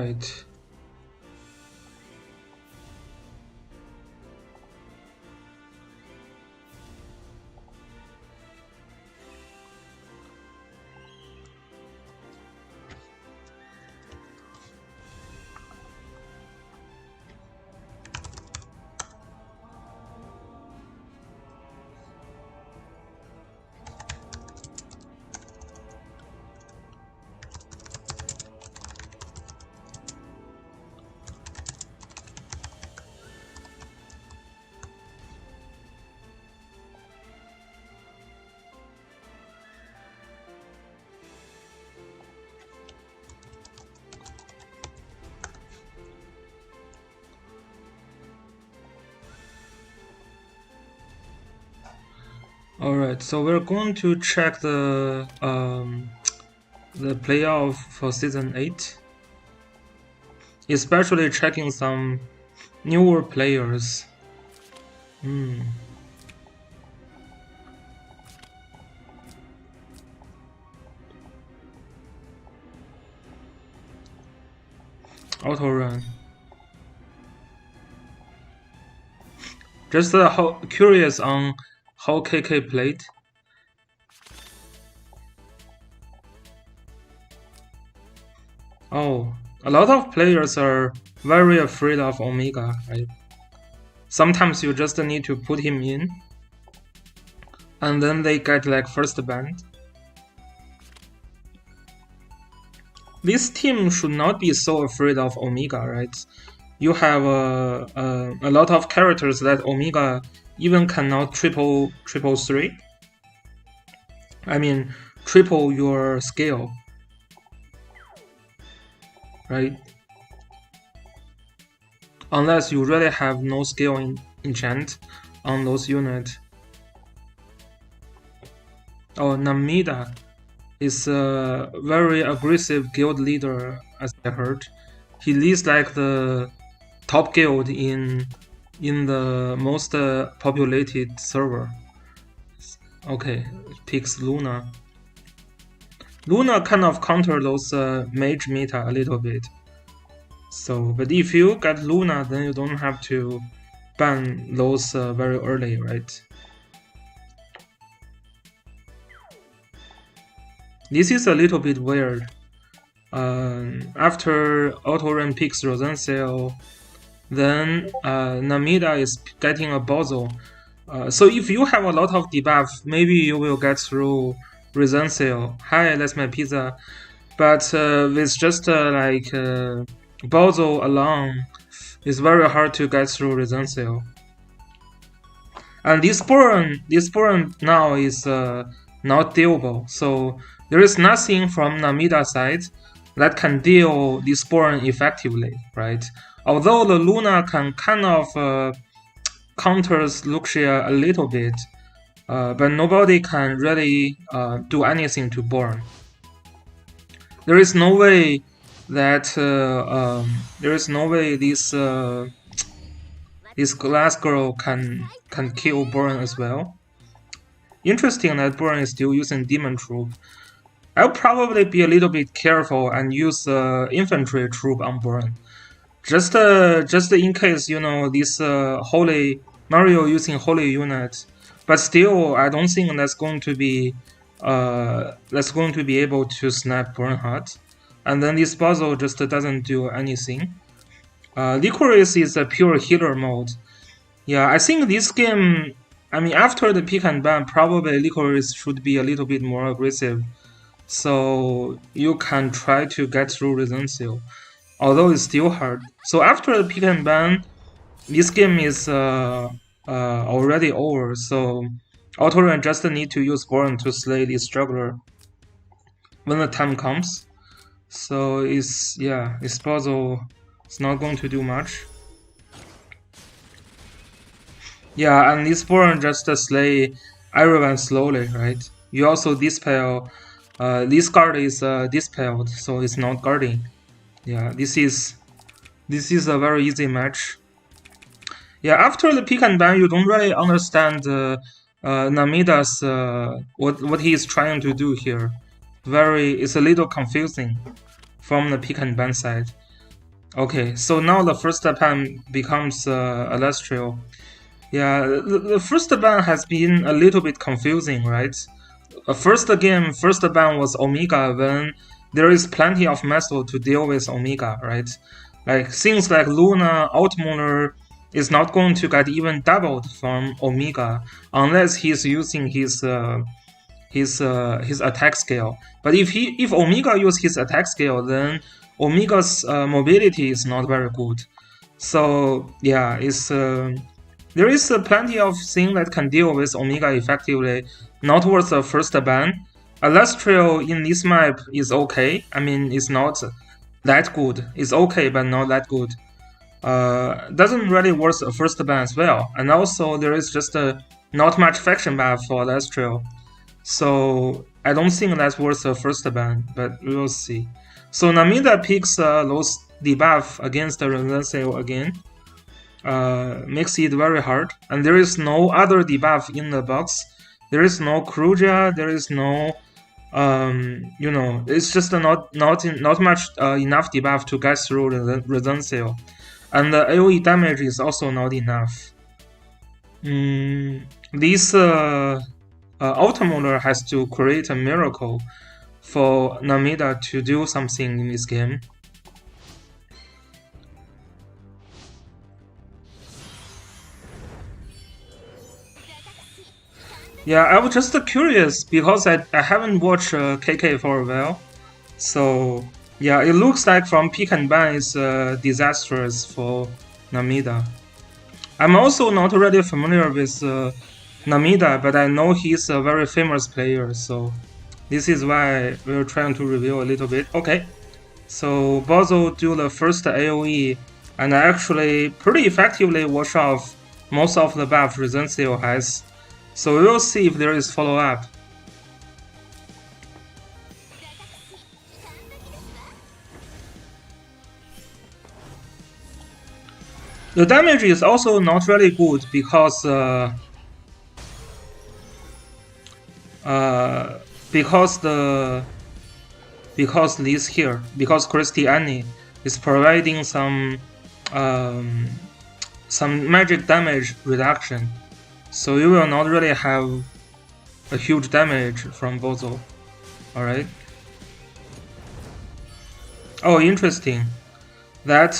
Alright. Alright, so we're going to check the playoff for season 8, especially checking some newer players. Auto run. Just curious on how KK played. Oh, a lot of players are very afraid of Omega, right? Sometimes you just need to put him in, and then they get like first banned. This team should not be so afraid of Omega, right? You have a lot of characters that Omega even cannot triple 3. I mean, triple your scale, right? Unless you really have no skill in enchant on those units. Oh, Namida is a very aggressive guild leader, as I heard. He leads like the top guild in the most populated server. Okay, picks Luna. Luna kind of counter those mage meta a little bit. So, but if you get Luna, then you don't have to ban those very early, right? This is a little bit weird. After Autoren picks Rosensail, then Namida is getting a Bozo. So if you have a lot of debuff, maybe you will get through Rosensail. Hi, that's my pizza. But with just like Bozo alone, it's very hard to get through Rosensail. And this burn now is not dealable. So there is nothing from Namida side that can deal this burn effectively, right? Although the Luna can kind of counters Luxia a little bit, but nobody can really do anything to burn. There is no way that this glass girl can kill Burn as well. Interesting that Burn is still using Demon Troop. I'll probably be a little bit careful and use Infantry Troop on Burn. Just in case, you know, this Holy Mario using Holy unit. But still, I don't think that's going to be able to snap Burn hard. And then this puzzle just doesn't do anything. Licorice is a pure healer mode. Yeah, I think this game, I mean, after the pick and ban, probably Licorice should be a little bit more aggressive. So you can try to get through Rosensail, although it's still hard. So after the pick and ban, this game is already over. So Autoren just need to use Burn to slay this juggler when the time comes. So this puzzle is not going to do much. Yeah, and this Burn just slay everyone slowly, right? You also dispel. This guard is dispelled, so it's not guarding. Yeah, this is a very easy match. Yeah, after the pick and ban, you don't really understand Namida's what he is trying to do here. It's a little confusing from the pick and ban side. Okay, so now the first ban becomes Alastrio. Yeah, the first ban has been a little bit confusing, right? First game, first ban was Omega when there is plenty of method to deal with Omega, right? Like things like Luna, Outmoner is not going to get even doubled from Omega unless he's using his attack scale. But if Omega use his attack scale, then Omega's mobility is not very good. So yeah, it's there is plenty of things that can deal with Omega effectively. Not worth the first ban. Alastrio in this map is okay. I mean, it's not that good. It's okay, but not that good. Doesn't really worth a first ban as well. And also, there is just not much faction buff for Alastrio. So I don't think that's worth a first ban, but we will see. So Namida picks those debuff against the Relensail again. Makes it very hard, and there is no other debuff in the box. There is no Kruja, there is no it's just not much enough debuff to get through the Relensail. And the AoE damage is also not enough. This Automotor has to create a miracle for Namida to do something in this game. Yeah, I was just curious because I haven't watched KK for a while. So yeah, it looks like from pick and ban is disastrous for Namida. I'm also not really familiar with Namida, but I know he's a very famous player, so this is why we're trying to review a little bit. Okay, so Bozo do the first AoE, and I actually pretty effectively wash off most of the buff Resencio has. So we will see if there is follow-up. The damage is also not really good because this here, because Christiani is providing some magic damage reduction. So you will not really have a huge damage from Bozo. Alright. Oh, interesting. That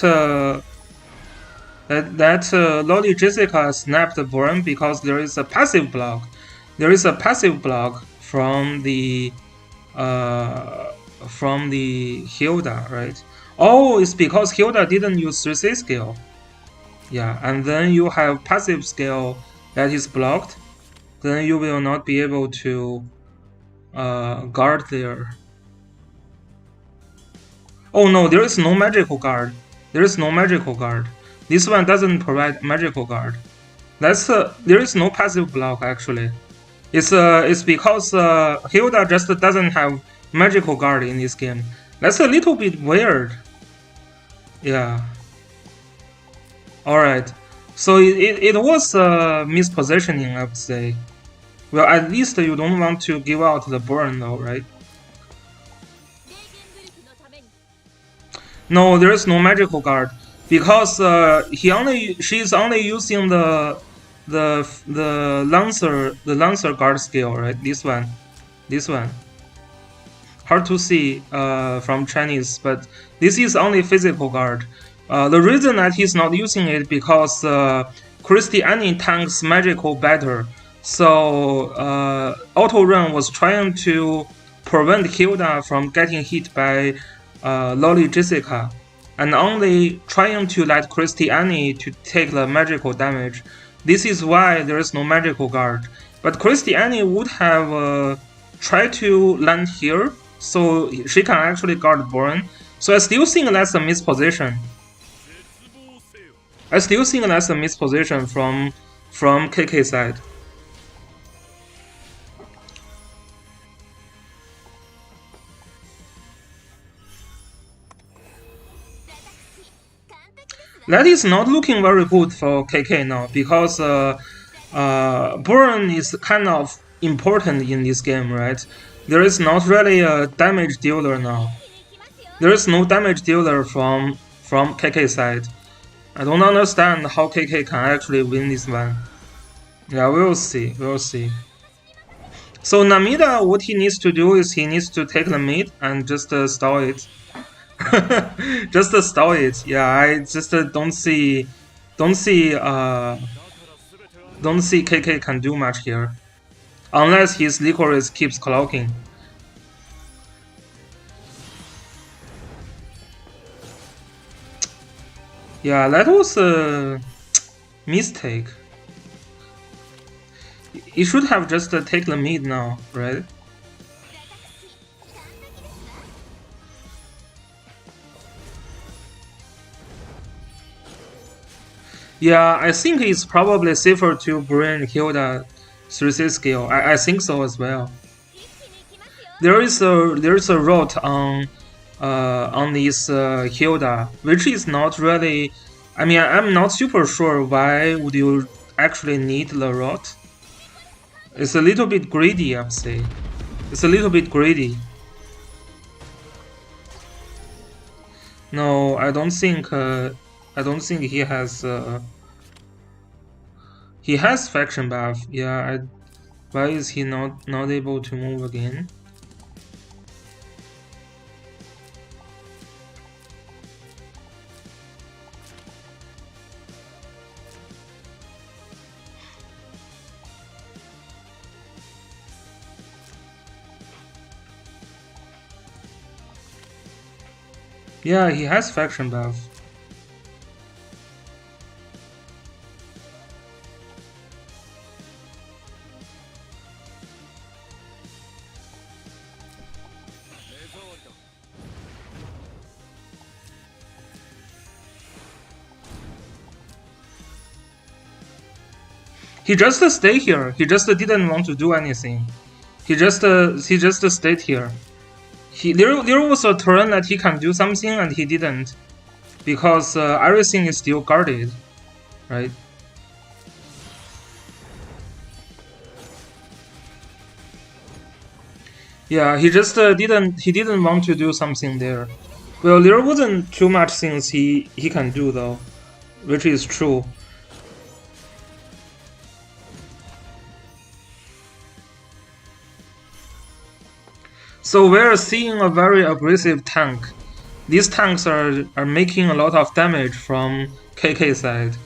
Loli Jessica snapped the burn because there is a passive block. There is a passive block from the Hilda, right? Oh, it's because Hilda didn't use 3C skill. Yeah, and then you have passive skill that is blocked, then you will not be able to guard there. Oh no, there is no magical guard. There is no magical guard. This one doesn't provide magical guard. That's there is no passive block actually. It's because Hilda just doesn't have magical guard in this game. That's a little bit weird. Yeah. Alright. So it was mispositioning, I would say. Well, at least you don't want to give out the burn though, right? No, there is no magical guard because she's only using the Lancer guard skill, right? This one. Hard to see from Chinese, but this is only physical guard. The reason that he's not using it because Christiani tanks magical better. So Auto Run was trying to prevent Hilda from getting hit by Loli Jessica, and only trying to let Christiani to take the magical damage. This is why there is no magical guard. But Christiani would have tried to land here, so she can actually guard burn. So I still think that's a misposition. From KK side. That is not looking very good for KK now because burn is kind of important in this game, right? There is not really a damage dealer now. There is no damage dealer from from KK side. I don't understand how KK can actually win this one. Yeah, we'll see. We'll see. So Namida, what he needs to do is he needs to take the mid and just stall it. Just stall it. Yeah, I just don't see KK can do much here, unless his Licorice keeps clocking. Yeah, that was a mistake. He should have just take the mid now, right? Yeah, I think it's probably safer to bring Hilda 3C skill. I think so as well. There is a rot on this Hilda, which is not really. I mean, I'm not super sure why would you actually need the rot. It's a little bit greedy, I'd say. It's a little bit greedy. No, I don't think. I don't think he has. He has faction buff. Yeah. Why is he not able to move again? Yeah, he has faction buff. He just stayed here. He just didn't want to do anything. He just stayed here. There was a turn that he can do something and he didn't, because everything is still guarded, right? Yeah, he just didn't want to do something there. Well, there wasn't too much things he can do though, which is true. So we're seeing a very aggressive tank. These tanks are making a lot of damage from KK side.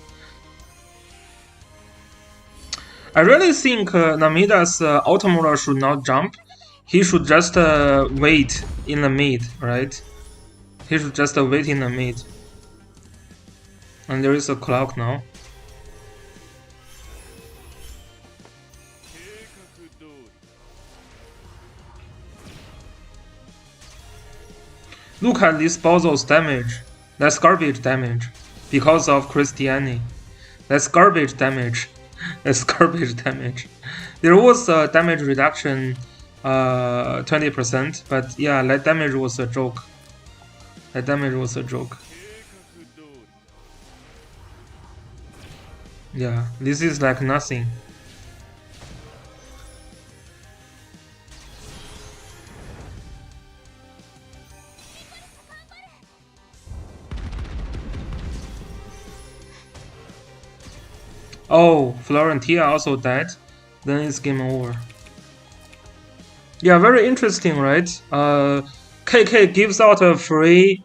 I really think Namida's Automotor should not jump. He should just wait in the mid, right? He should just wait in the mid. And there is a clock now. Look at this Bozo's damage. That's garbage damage. Because of Christiani. That's garbage damage. That's garbage damage. There was a damage reduction 20%, but yeah, that damage was a joke. That damage was a joke. Yeah, this is like nothing. Oh, Florentia also died. Then it's game over. Yeah, very interesting, right? KK gives out a free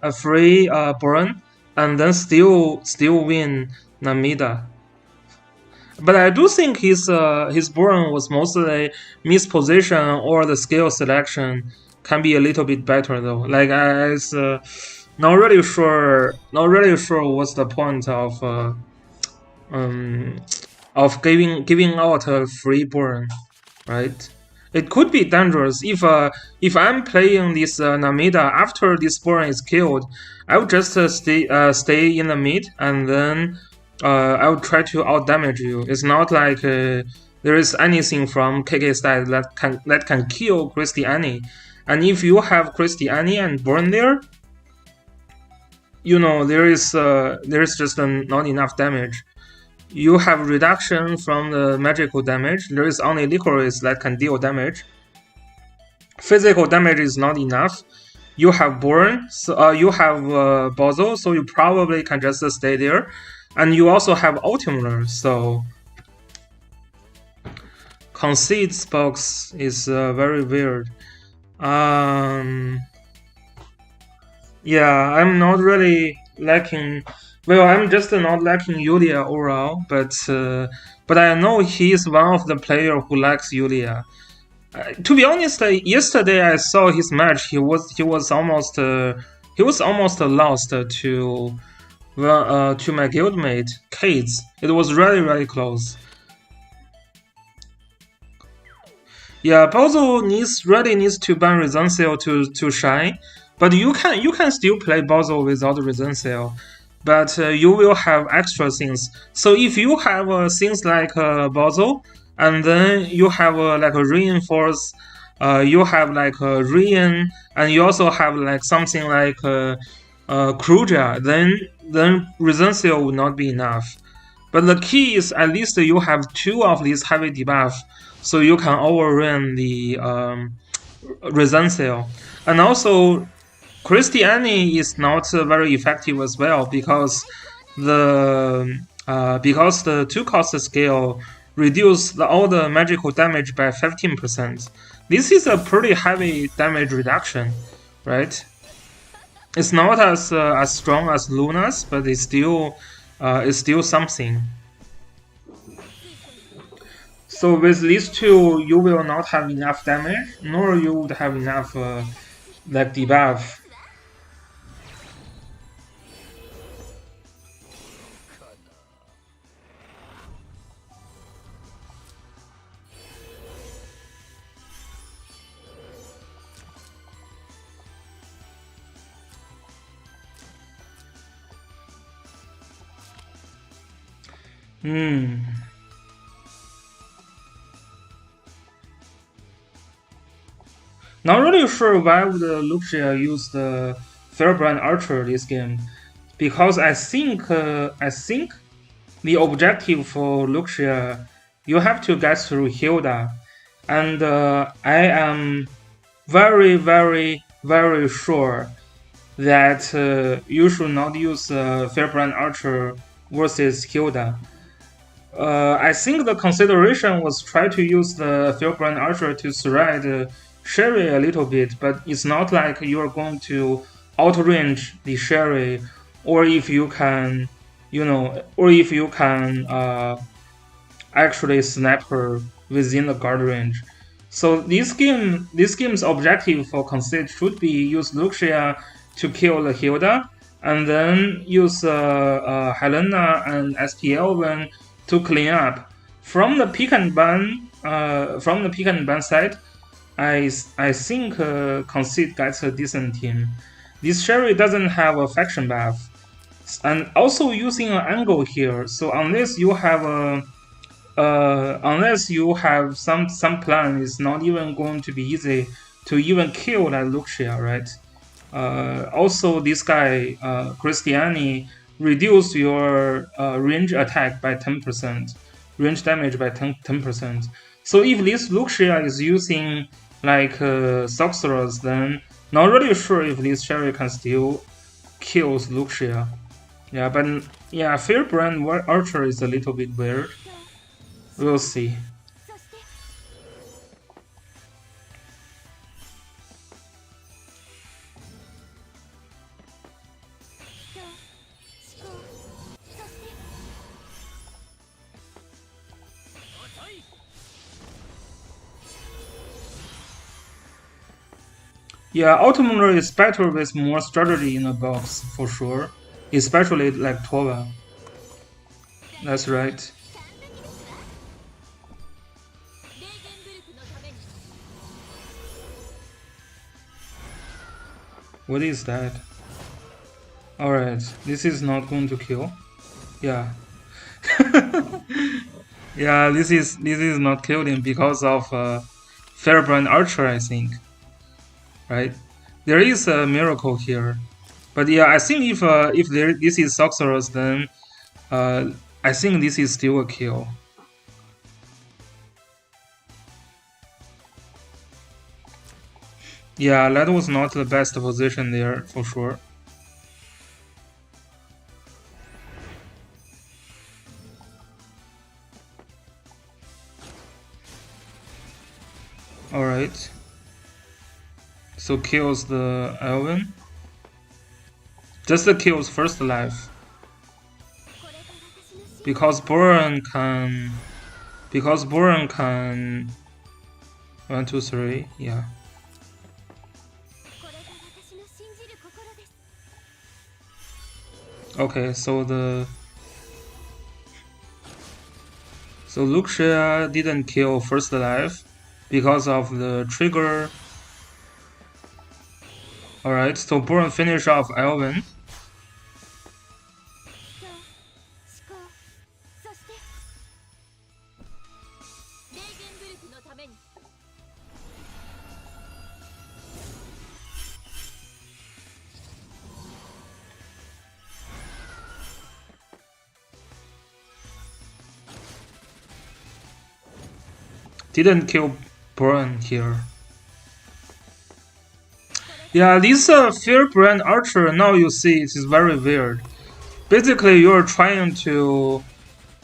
burn and then still win Namida. But I do think his burn was mostly misposition, or the skill selection can be a little bit better though. Like I was not really sure what's the point of giving out a free burn, right? It could be dangerous if I'm playing this Namida after this burn is killed. I would just stay in the mid and then I would try to out damage you. It's not like there is anything from KK side that can kill Christiani, and if you have Christiani and burn there, you know there is just not enough damage. You have reduction from the magical damage. There is only Licorice that can deal damage. Physical damage is not enough. you have Born, so you have Bozo, so you probably can just stay there, and you also have Ultimate, so Conceits box is very weird. Yeah, I'm not really liking. Well, I'm just not liking Yulia overall, but I know he is one of the player who likes Yulia. To be honest, yesterday I saw his match. He was almost lost to my guildmate Kates. It was really close. Yeah, Bozo really needs to ban Resensil to shine, but you can still play Bozo without Resensil, but you will have extra things. So if you have things like Bozo, and then you have like a reinforce, you have like a Rein, and you also have like something like Kruja, then Resensil would not be enough. But the key is at least you have two of these heavy debuff, so you can overrun the Resensil. And also, Christiani is not very effective as well because the two cost scale reduce all the magical damage by 15%. This is a pretty heavy damage reduction, right? It's not as strong as Luna's, but it's still something. So with these two, you will not have enough damage, nor you would have enough like debuff. Hmm. Not really sure why would Luxia use the Fairbrand Archer this game, because I think the objective for Luxia, you have to get through Hilda, and I am very sure that you should not use Fairbrand Archer versus Hilda. I think the consideration was try to use the Fairbrand Archer to thread Sherry a little bit, but it's not like you are going to outrange the Sherry, or if you can, or if you can actually snap her within the guard range. So this game's objective for Conceit should be use Luxia to kill the Hilda, and then use Helena and SPL to clean up. From the pick and ban side, I think Conceit gets a decent team. This Sherry doesn't have a faction buff, and also using an angle here. So unless you have some plan, it's not even going to be easy to even kill that Luxia, right? Also, this guy Christiani reduce your range attack by 10%, range damage by 10%. So if this Luxia is using like Sorcerers, then not really sure if this Sherry can still kill Luxia. Yeah, but yeah, Fairbrand Archer is a little bit weird. We'll see. Yeah, Ultimate is better with more strategy in a box for sure, especially like Tova. That's right. What is that? Alright, this is not going to kill. Yeah. Yeah, this is not killing because of Fairbrand Archer, I think. Right? There is a miracle here. But yeah, I think if this is Sorcerers, then I think this is still a kill. Yeah, that was not the best position there for sure. Alright. So kills the Elven. Just kills first life. Because Boron can... Because Boron can... 1, 2, 3, yeah. Okay, so the... So Luxia didn't kill first life because of the trigger. Alright, so Boron finish off Elven. Didn't kill Boron here. Yeah, this Firebrand Archer, now you see it is very weird. Basically, you're trying to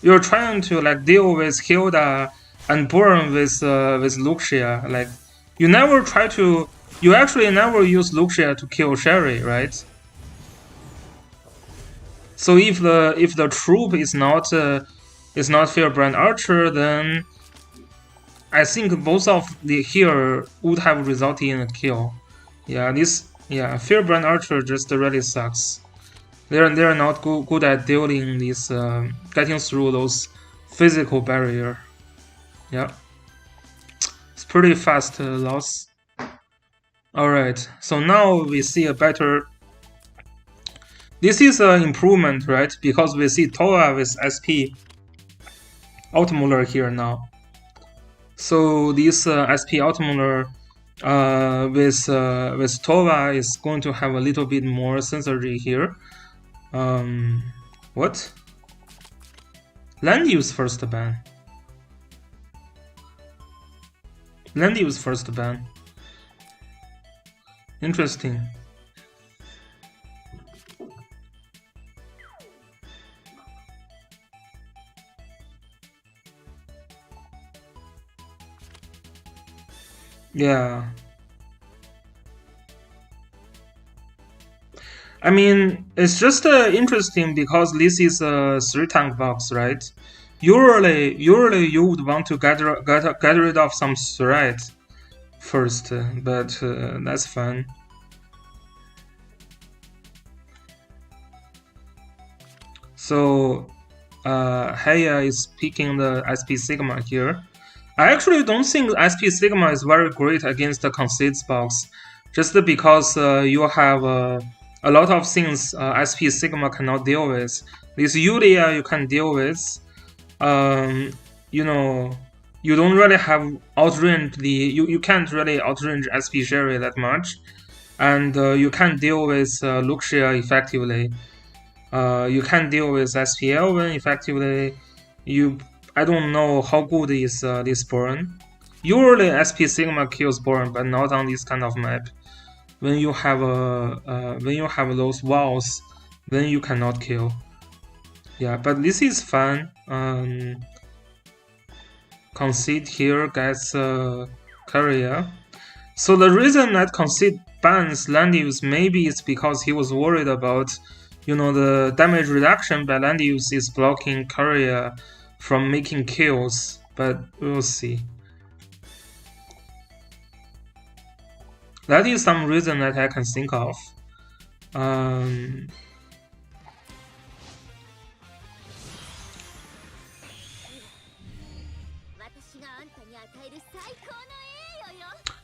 like deal with Hilda and Boron with Luxia. Like you never try to, you actually never use Luxia to kill Sherry, right? So if the troop is not Firebrand Archer, then I think both of the here would have resulted in a kill. Yeah, Firebrand Archer just really sucks. They're not good at dealing this getting through those physical barrier. Yeah, it's pretty fast loss. Alright, so now we see a better. This is an improvement, right? Because we see Toa with SP Automolar here now. So this SP Automolar with Tova is going to have a little bit more synergy here. What? Land use first ban. Land use first ban. Interesting. Yeah. I mean, it's just interesting because this is a 3-tank box, right? Usually you would want to get rid of some threat first, but that's fine. So, Heya is picking the SP Sigma here. I actually don't think SP Sigma is very great against the Conceits box, just because you have a lot of things SP Sigma cannot deal with. This Yulia you can deal with. You know, you don't really have outrange you can't really outrange SP Sherry that much, and you can't deal with Luxia effectively. You can't deal with SP Elven effectively. I don't know how good is this Boron. Usually SP Sigma kills Boron, but not on this kind of map. When you have those walls, then you cannot kill. Yeah, but this is fun. Conceit here gets Courier. So the reason that Conceit bans Landius maybe is because he was worried about, the damage reduction by Landius is blocking Courier from making kills, but we'll see. That is some reason that I can think of.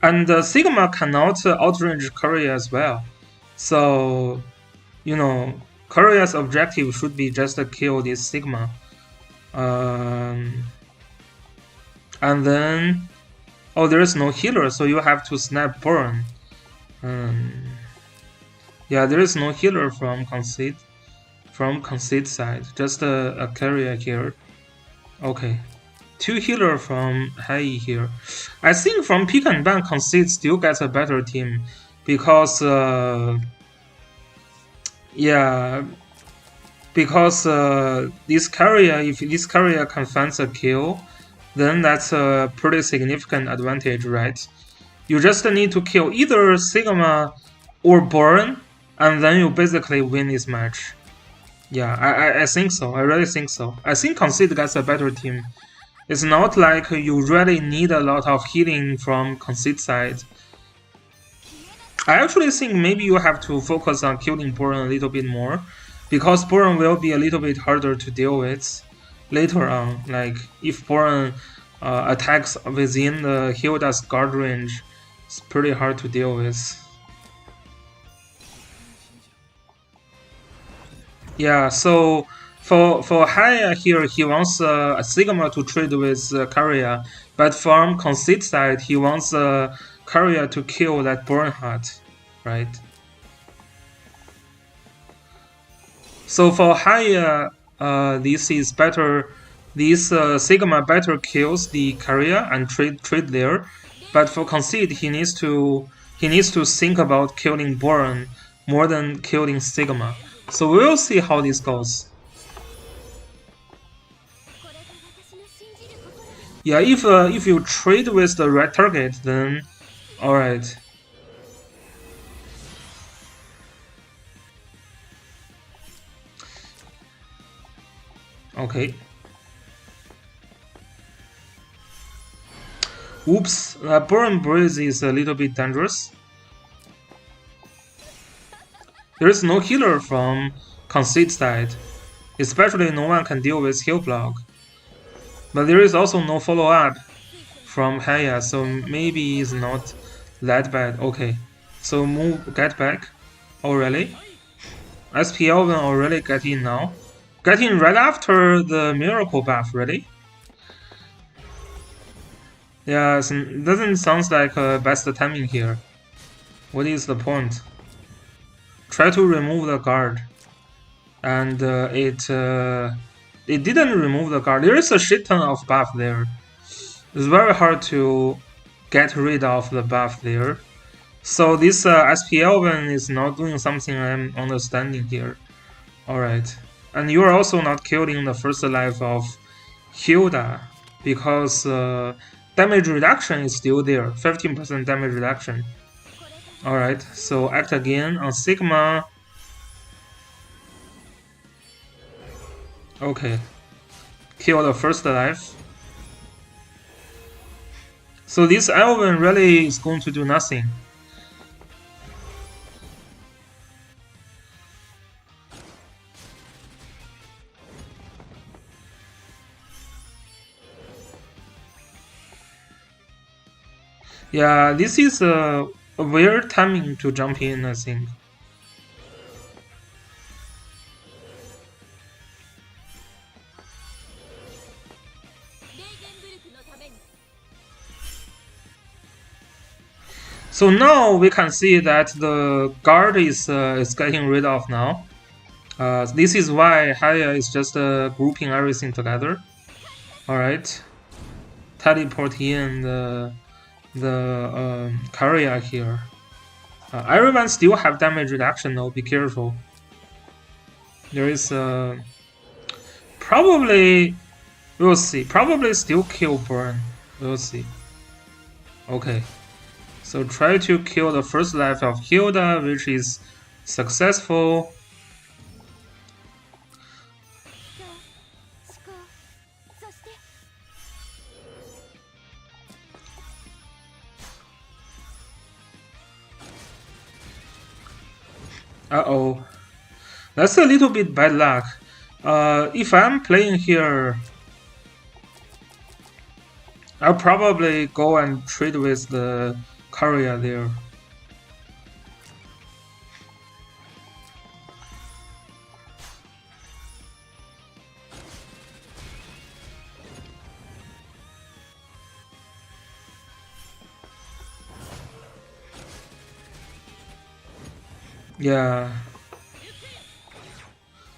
And Sigma cannot outrange Courier as well. So, Courier's objective should be just to kill this Sigma. And then, there is no healer, so you have to snap Boron. Yeah, there is no healer from Conceit side, just a Courier here. Okay. 2 healer from Hai here. I think from pick and ban, Conceit still gets a better team because yeah, because this carrier, if this carrier can find a kill, then that's a pretty significant advantage, right? You just need to kill either Sigma or Burn, and then you basically win this match. Yeah, I think so. I really think so. I think Conceit gets a better team. It's not like you really need a lot of healing from Conceit side. I actually think maybe you have to focus on killing Burn a little bit more, because Burn will be a little bit harder to deal with later on. Like, if Burn attacks within the Hilda's guard range, it's pretty hard to deal with. Yeah, so for Haya here, he wants a Sigma to trade with Karya, but from Conceit side, he wants Karya to kill that Bernhardt, right? So for Haya, this is better. This Sigma better kills the Karya and trade there, but for Conceit, he needs to think about killing Born more than killing Sigma. So we'll see how this goes. Yeah, if you trade with the right target, then alright. Okay. Oops, Burn Breeze is a little bit dangerous. There is no healer from Conceit side, especially no one can deal with heal block. But there is also no follow-up from Haya, so maybe it's not that bad. Okay, so get back. Oh really? SPL will already get in now. Get in right after the miracle buff, really? Yeah, it doesn't sound like best timing here. What is the point? Try to remove the guard, and it didn't remove the guard. There is a shit ton of buff there. It's very hard to get rid of the buff there. So this SPL is not doing something I'm understanding here. Alright. And you are also not killing the first life of Hilda, because damage reduction is still there. 15% damage reduction. Alright, so act again on Sigma. Okay. Kill the first life. So this Elven really is going to do nothing. Yeah, this is a weird timing to jump in, I think. So now we can see that the guard is getting rid of now. This is why Haya is just grouping everything together. Alright. Teleport in the Karya here. Everyone still have damage reduction though, be careful. There is probably, we'll see. Probably still kill Burn. We'll see. Okay. So try to kill the first life of Hilda, which is successful. Uh-oh. That's a little bit bad luck. If I'm playing here, I'll probably go and trade with the Karya there. Yeah.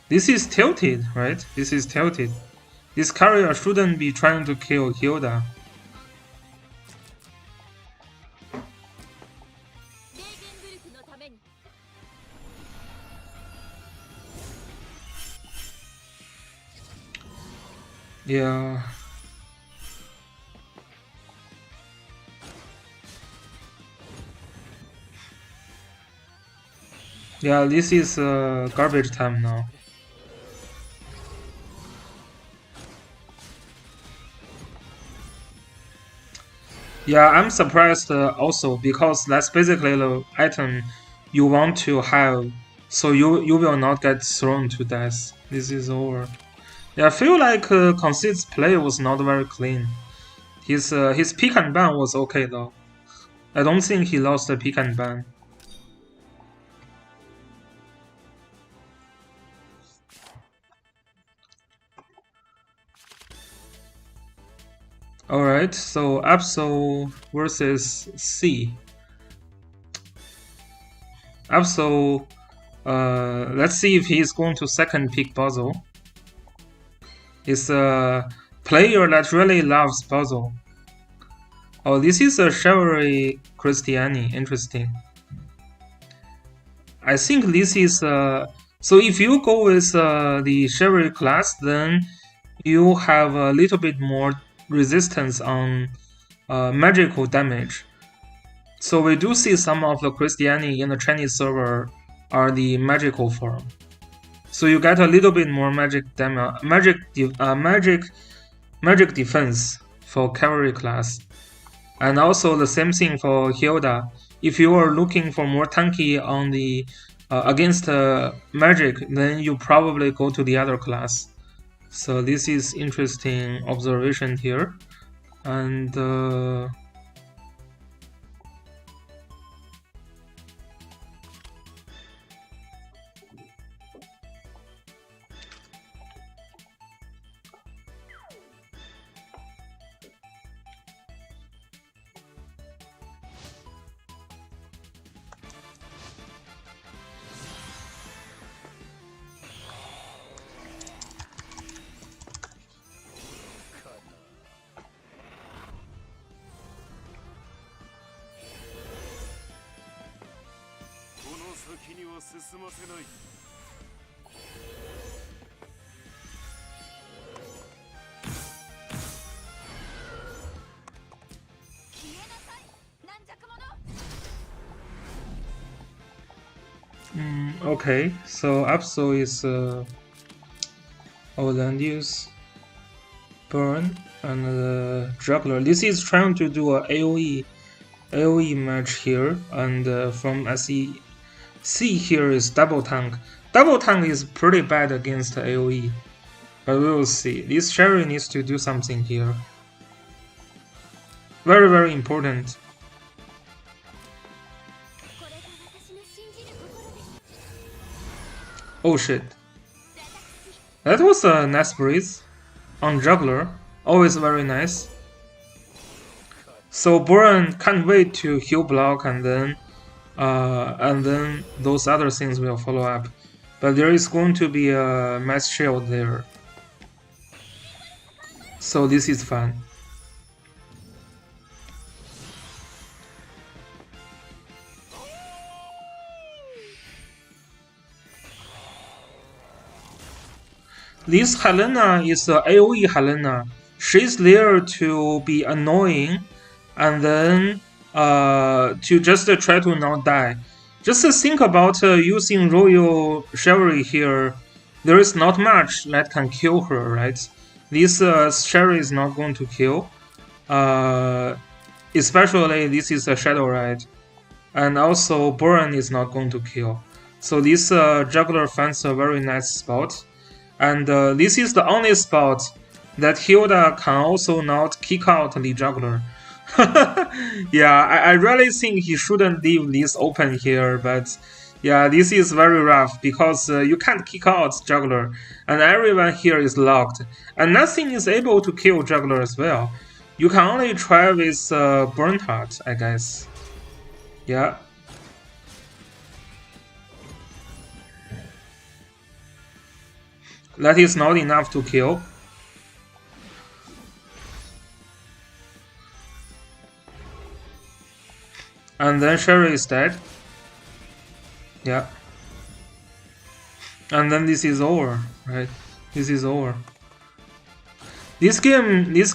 This is tilted, right? This is tilted. This carrier shouldn't be trying to kill Hilda. Yeah. Yeah, this is garbage time now. Yeah, I'm surprised also because that's basically the item you want to have, so you will not get thrown to death. This is over. Yeah, I feel like Conceit's play was not very clean. His pick and ban was okay though. I don't think he lost the pick and ban. Alright, so Absol versus C. Absol, let's see if he's going to second pick Buzzle. He's a player that really loves Buzzle. Oh, this is a Chivalry Christiani. Interesting. I think this is so if you go with the Chivalry class, then you have a little bit more resistance on magical damage. So we do see some of the Christiani in the Chinese server are the magical form. So you get a little bit more magic damage, magic defense for cavalry class, and also the same thing for Hilda. If you are looking for more tanky on the against magic, then you probably go to the other class. So this is interesting observation here, and okay, so Absol is land use, burn, and juggler. This is trying to do a AOE match here, and from SE C here is double tank. Double tank is pretty bad against AOE, but we will see. This Sherry needs to do something here. Very, very important. Oh shit. That was a nice breeze on juggler. Always very nice. So Boran can't wait to heal block and then those other things will follow up. But there is going to be a mass shield there. So this is fun. This Helena is a AoE Helena. She's there to be annoying and then to just try to not die. Just think about using Royal Chivalry here. There is not much that can kill her, right? This Sherry is not going to kill. Especially this is a Shadow Ride. And also Boran is not going to kill. So this Juggler finds a very nice spot. And this is the only spot that Hilda can also not kick out the Juggler. Yeah, I really think he shouldn't leave this open here, but yeah, this is very rough because you can't kick out Juggler, and everyone here is locked, and nothing is able to kill Juggler as well. You can only try with Bernhardt, I guess. Yeah. That is not enough to kill. And then Sherry is dead. Yeah. And then this is over, right? This is over. This game, this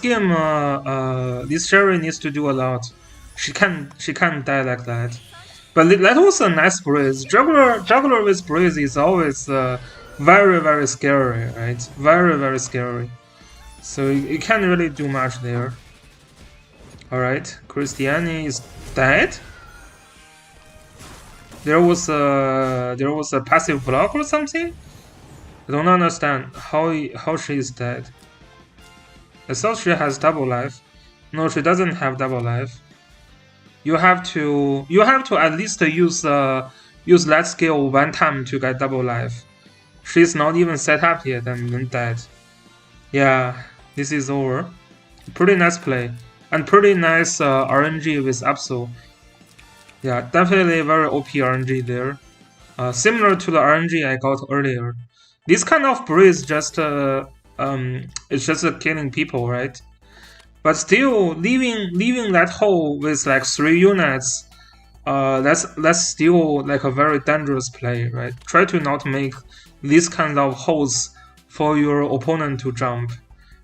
Sherry needs to do a lot. She can't die like that. But that was a nice breeze. Juggler with breeze is always very, very scary, right? Very, very scary. So you can't really do much there. Alright, Christiani is dead. There was a passive block or something? I don't understand how she is dead. I thought she has double life. No, she doesn't have double life. You have to at least use that skill one time to get double life. She's not even set up yet and then dead. Yeah, this is over. Pretty nice play. And pretty nice RNG with Absol. Yeah, definitely very OP RNG there. Similar to the RNG I got earlier. This kind of breeze just it's just killing people, right? But still, leaving that hole with like 3 units, that's still like a very dangerous play, right? Try to not make these kind of holes for your opponent to jump.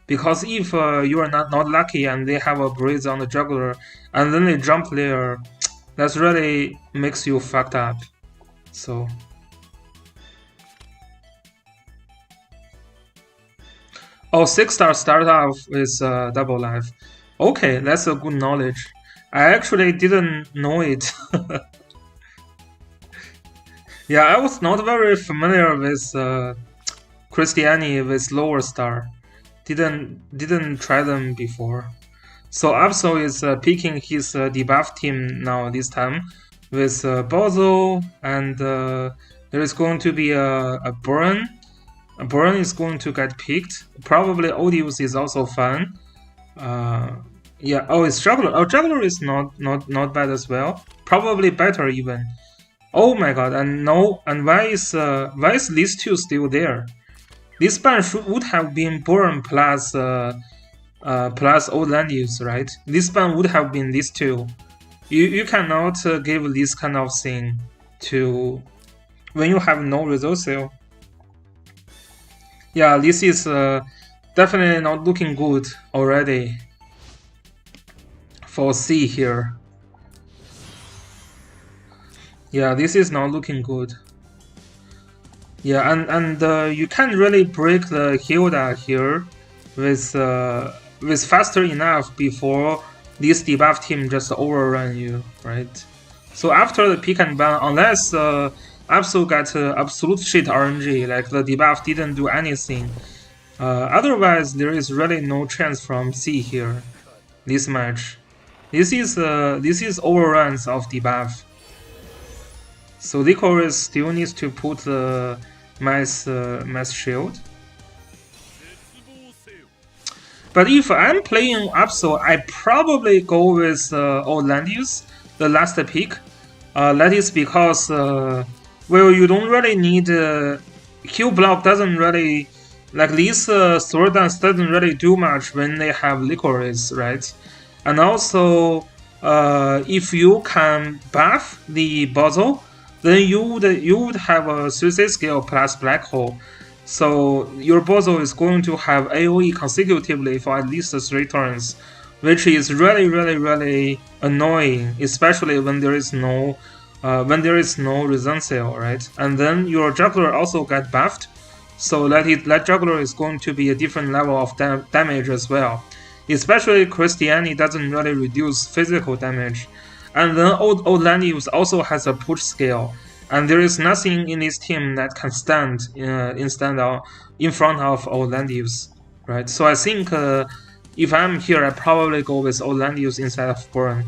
Because if you are not lucky and they have a breeze on the juggler and then they jump there, that really makes you fucked up. So. Oh, 6-star start off with double life. Okay, that's a good knowledge. I actually didn't know it. Yeah, I was not very familiar with Christiani with lower star. Didn't try them before. So Absol is picking his debuff team now this time with Bozo, and there is going to be a Burn. Burn is going to get picked. Probably Odious is also fun. Yeah. Oh, it's Juggler. Oh, Juggler is not bad as well. Probably better even. Oh my god! And no. And why is these two still there? This ban would have been Burn plus Old Land Use, right? This ban would have been these two. You cannot give this kind of thing to when you have no resource sale. Yeah, this is definitely not looking good already for C here. Yeah, this is not looking good. Yeah, and you can't really break the Hilda here with faster enough before this debuff team just overrun you, right? So after the pick and ban, unless Absol got absolute shit RNG, like the debuff didn't do anything. Otherwise, there is really no chance from C here. This match, this is overruns of debuff. So Licorice still needs to put the mass shield. But if I'm playing Absol, I probably go with Old Land Use, the last pick. That is because well, you don't really need Q block doesn't really like these sword dance doesn't really do much when they have Licorice, right? And also if you can buff the Bozo, then you would have a suicide skill plus black hole. So your Bozo is going to have AoE consecutively for at least 3 turns, which is really annoying, especially when there is no resistance, right? And then your juggler also got buffed, so that juggler is going to be a different level of damage as well. Especially Christiani doesn't really reduce physical damage, and then Old Land Use also has a push skill, and there is nothing in this team that can stand in front of Old Land Use, right? So I think if I'm here, I probably go with Old Land Use instead of Burn.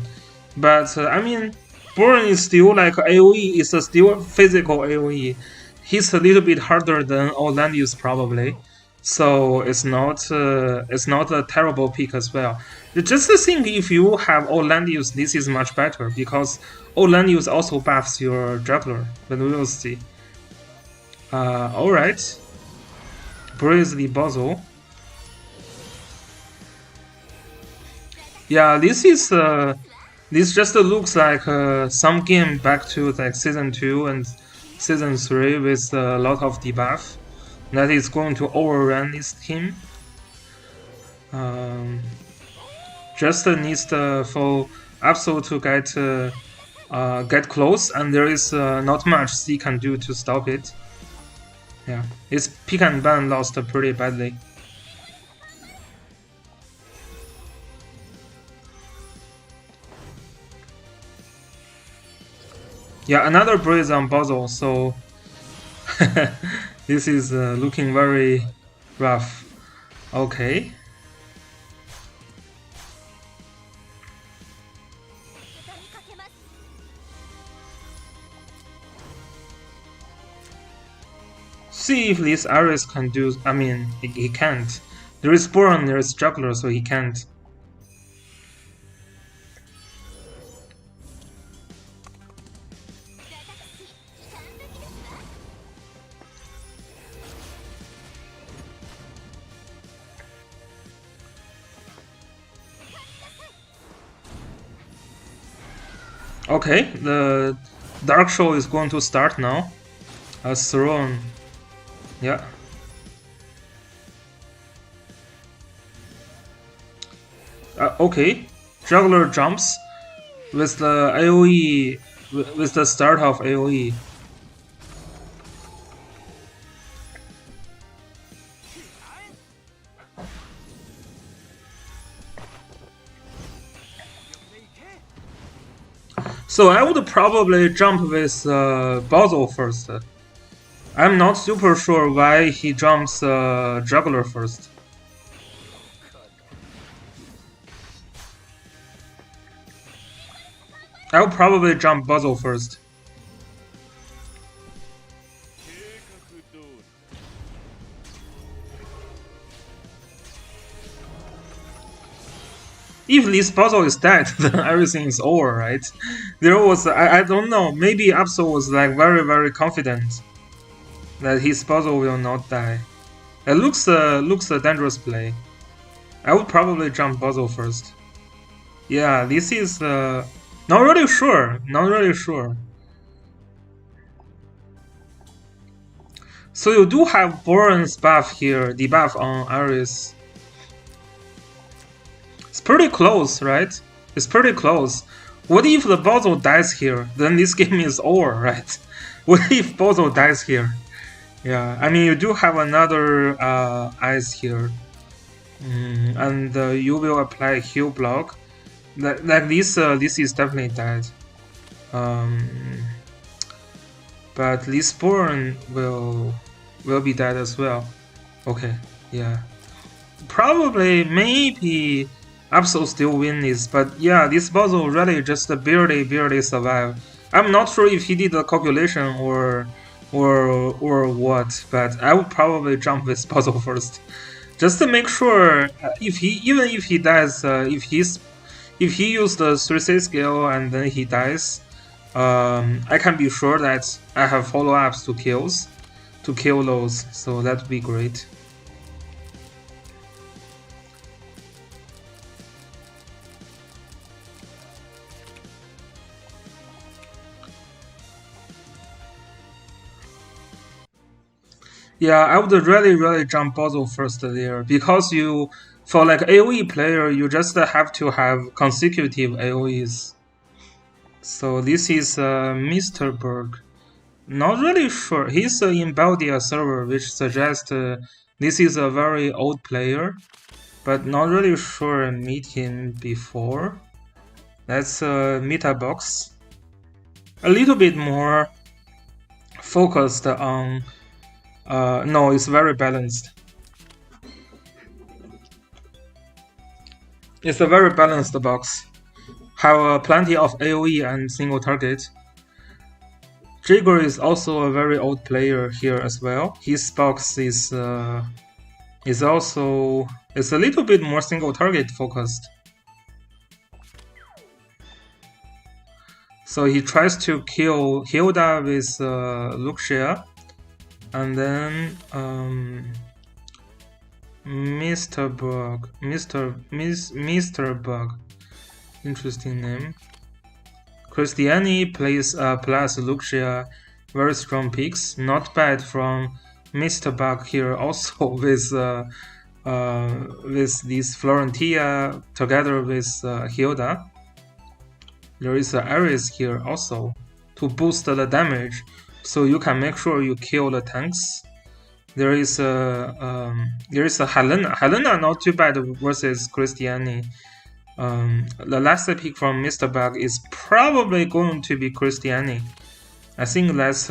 But I mean, Burn is still like AoE, is still physical AoE. He's a little bit harder than Old Land Use probably, so it's not a terrible pick as well. Just think if you have Old Land Use, this is much better because Old Land Use also buffs your juggler, but we will see. Alright. Breeze the Bozo. Yeah, this is This just looks like some game back to like season 2 and season 3 with a lot of debuff that is going to overrun this team. Just needs for Absol to get close, and there is not much C can do to stop it. Yeah, his pick and ban lost pretty badly. Yeah, another breeze on Basil, so this is looking very rough. Okay. See if this Ares can do. I mean, he can't. There is Boron, there is Juggler, so he can't. Okay, the Dark Show is going to start now. As Throne. Yeah. Okay, Juggler jumps with the AoE, with the start of AoE. So I would probably jump with Basil first. I'm not super sure why he jumps Juggler first. I'll probably jump Basil first. If this puzzle is dead, then everything is over, right? There was, I don't know, maybe Absol was like very confident that his puzzle will not die. It looks a dangerous play. I would probably jump puzzle first. Yeah, this is not really sure. Not really sure. So you do have Boron's buff here, debuff on Ares. It's pretty close, right? It's pretty close. What if the Bozo dies here? Then this game is over, right? What if Bozo dies here? Yeah, I mean, you do have another ice here. And you will apply heal block. Like this, this is definitely dead. But this Boron will be dead as well. Okay, yeah. Probably, maybe Absol still win this, but yeah, this puzzle really just barely survive. I'm not sure if he did a calculation or what, but I would probably jump this puzzle first, just to make sure if he dies, if he used the 3C skill and then he dies, I can be sure that I have follow-ups to kill those, so that would be great. Yeah, I would really jump Bozo first there, because you, for like AoE player, you just have to have consecutive AoEs. So this is Mr. Berg. Not really sure. He's in Baldia server, which suggests this is a very old player, but not really sure I meet him before. That's a meta box. A little bit more focused on. No, it's very balanced. It's a very balanced box. Have plenty of AoE and single target. Jigger is also a very old player here as well. His box is also a little bit more single target focused. So he tries to kill Hilda with Luxia, and then Mr. Bug, interesting name. Christiani plays plus Luxia, very strong picks. Not bad from Mr. Bug here also with this Florentia together with Hilda. There is an Ares here also to boost the damage, so you can make sure you kill the tanks. There is a Helena. Helena not too bad versus Christiani. The last pick from Mr. Bug is probably going to be Christiani. I think that's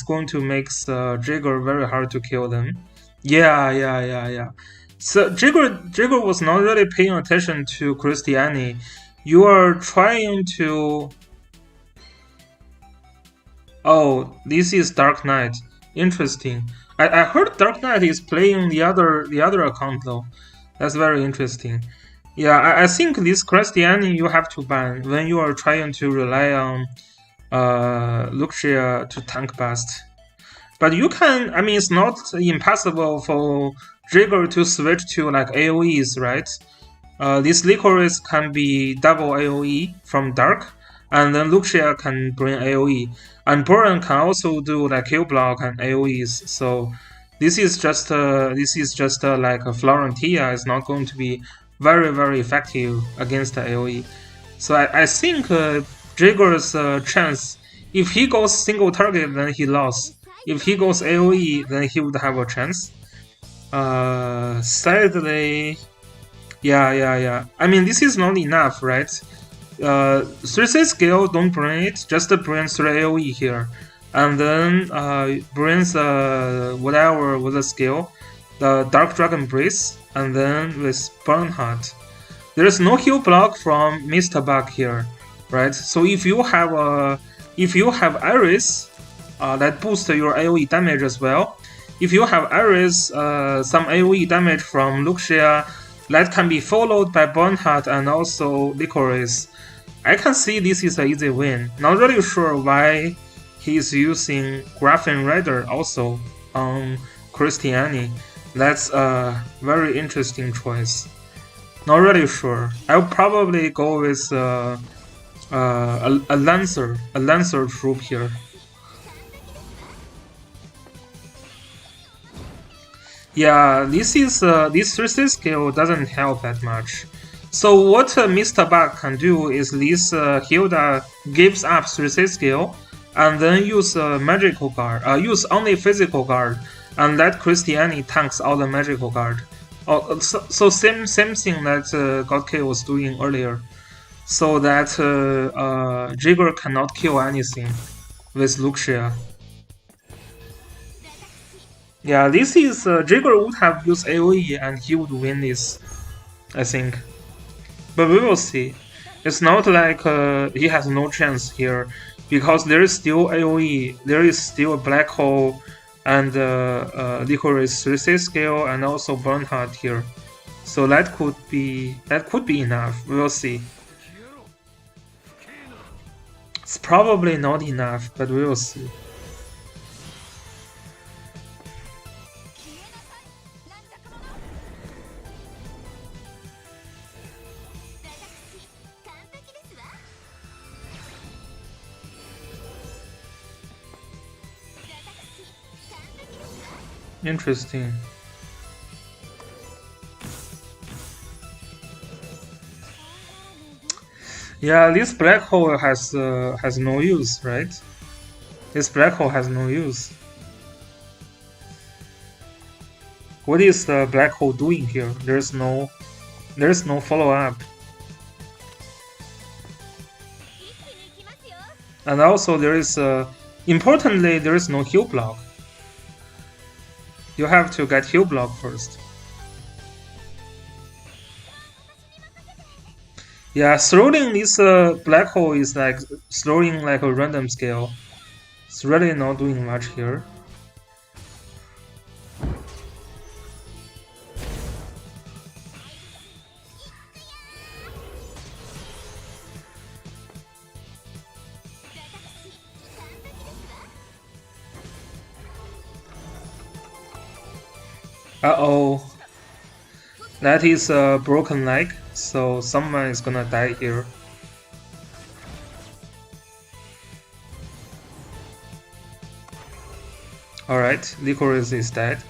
going to make Jigger very hard to kill them. Yeah. So Jigger was not really paying attention to Christiani. You are trying to. Oh, this is Dark Knight. Interesting. I heard Dark Knight is playing the other account though. That's very interesting. Yeah, I think this Christiani you have to ban when you are trying to rely on Luxia to tank bust. But you can, I mean, it's not impossible for Jigger to switch to like AoEs, right? This Licorice can be double AoE from Dark, and then Luxia can bring AoE. And Boran can also do like Q block and AoEs. So this is just like a Florentia is not going to be very effective against the AoE. So I think Jigger's chance, if he goes single target, then he lost. If he goes AoE, then he would have a chance. Sadly, yeah. I mean, this is not enough, right? 3C skill, don't bring it, just bring 3 AoE here. And then brings whatever with the skill, the Dark Dragon Breeze, and then with Bernhardt. There is no heal block from Mr. Bug here, right? So if you have Ares, that boosts your AoE damage as well. If you have Ares, some AoE damage from Luxia, that can be followed by Bernhardt and also Licorice. I can see this is an easy win. Not really sure why he's using Graphene Rider also on Christiani. That's a very interesting choice. Not really sure. I'll probably go with a Lancer troop here. Yeah, this 3C skill doesn't help that much. So what Mr. Bug can do is this Hilda gives up 3C skill and then use magical guard, use only physical guard, and let Christiani tanks all the magical guard. Oh, so same thing that Godk was doing earlier, so that Jigger cannot kill anything with Luxia. Yeah, this is Jigger would have used AoE and he would win this, I think. But we will see. It's not like he has no chance here, because there is still AoE, there is still a Black Hole and Licorice 3C skill and also Bernhardt here. So that could be enough. We will see. It's probably not enough, but we will see. Interesting. Yeah, this black hole has no use, right? This black hole has no use. What is the black hole doing here? There's no follow up. And also there is importantly there is no heal block. You have to get heal block first. Yeah, throwing this black hole is like throwing like a random scale. It's really not doing much here. Uh-oh. That is a broken leg, so someone is gonna die here. Alright, Licorice is dead.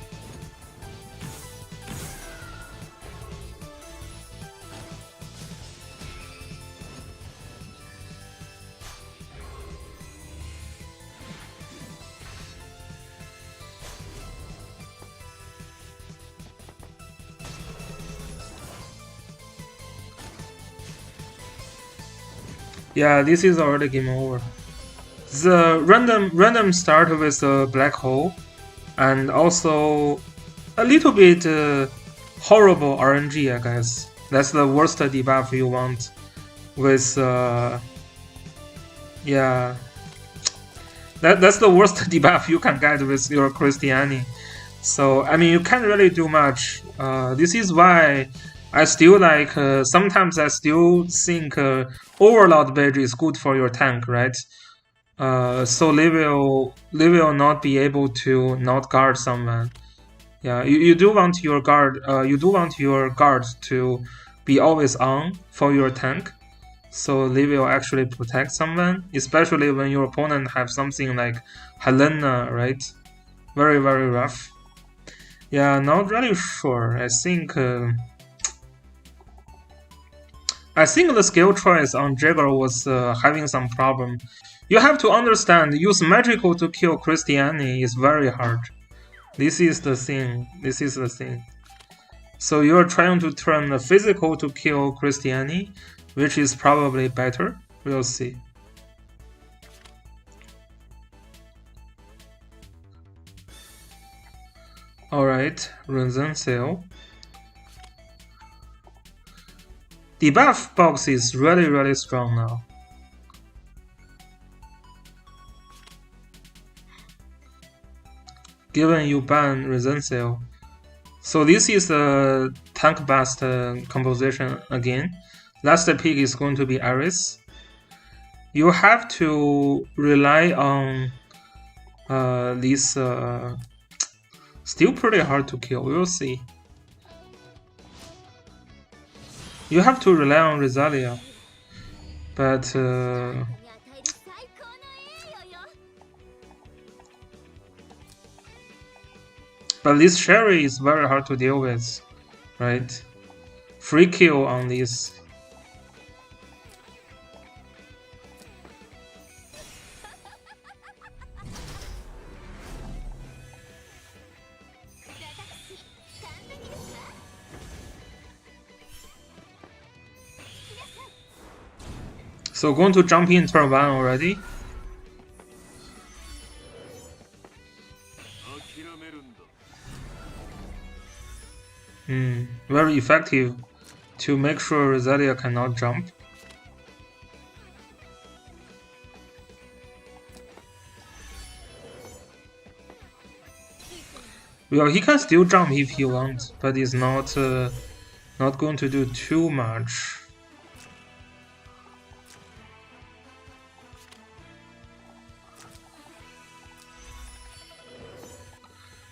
Yeah, this is already game over. The random start with a black hole, and also a little bit horrible RNG, I guess. That's the worst debuff you want with yeah. That's the worst debuff you can get with your Christiani. So I mean, you can't really do much. This is why I still like. Sometimes I still think Overlord badge is good for your tank, right? So they will not be able to not guard someone. Yeah, you do want your guard. You do want your guard to be always on for your tank, so they will actually protect someone, especially when your opponent have something like Helena, right? Very rough. Yeah, not really sure. I think the skill choice on Jagger was having some problem. You have to understand, use magical to kill Christiani is very hard. This is the thing. So you're trying to turn the physical to kill Christiani, which is probably better. We'll see. Alright, Renzen Debuff box is really strong now. Given you ban Renzen. So this is a tank bust composition again. Last pick is going to be Iris. You have to rely on this. Still pretty hard to kill. We'll see. You have to rely on Rosalia, but this Sherry is very hard to deal with, right? Free kill on this. So going to jump in turn 1 already. Very effective to make sure Rosalia cannot jump. Well, he can still jump if he wants, but he's not going to do too much.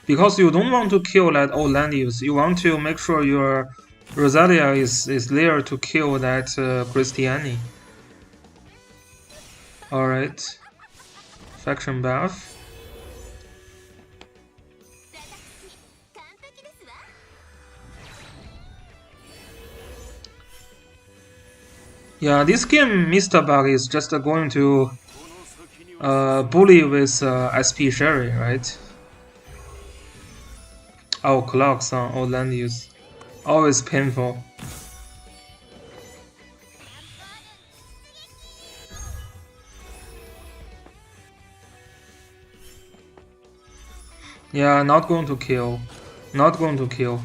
Because you don't want to kill that old land use, you want to make sure your Rosalia is there to kill that Christiani. Alright. Faction buff. Yeah, this game Mr. Bug is just going to bully with SP Sherry, right? Oh, clocks on old land use. Always painful. Yeah, not going to kill. Not going to kill.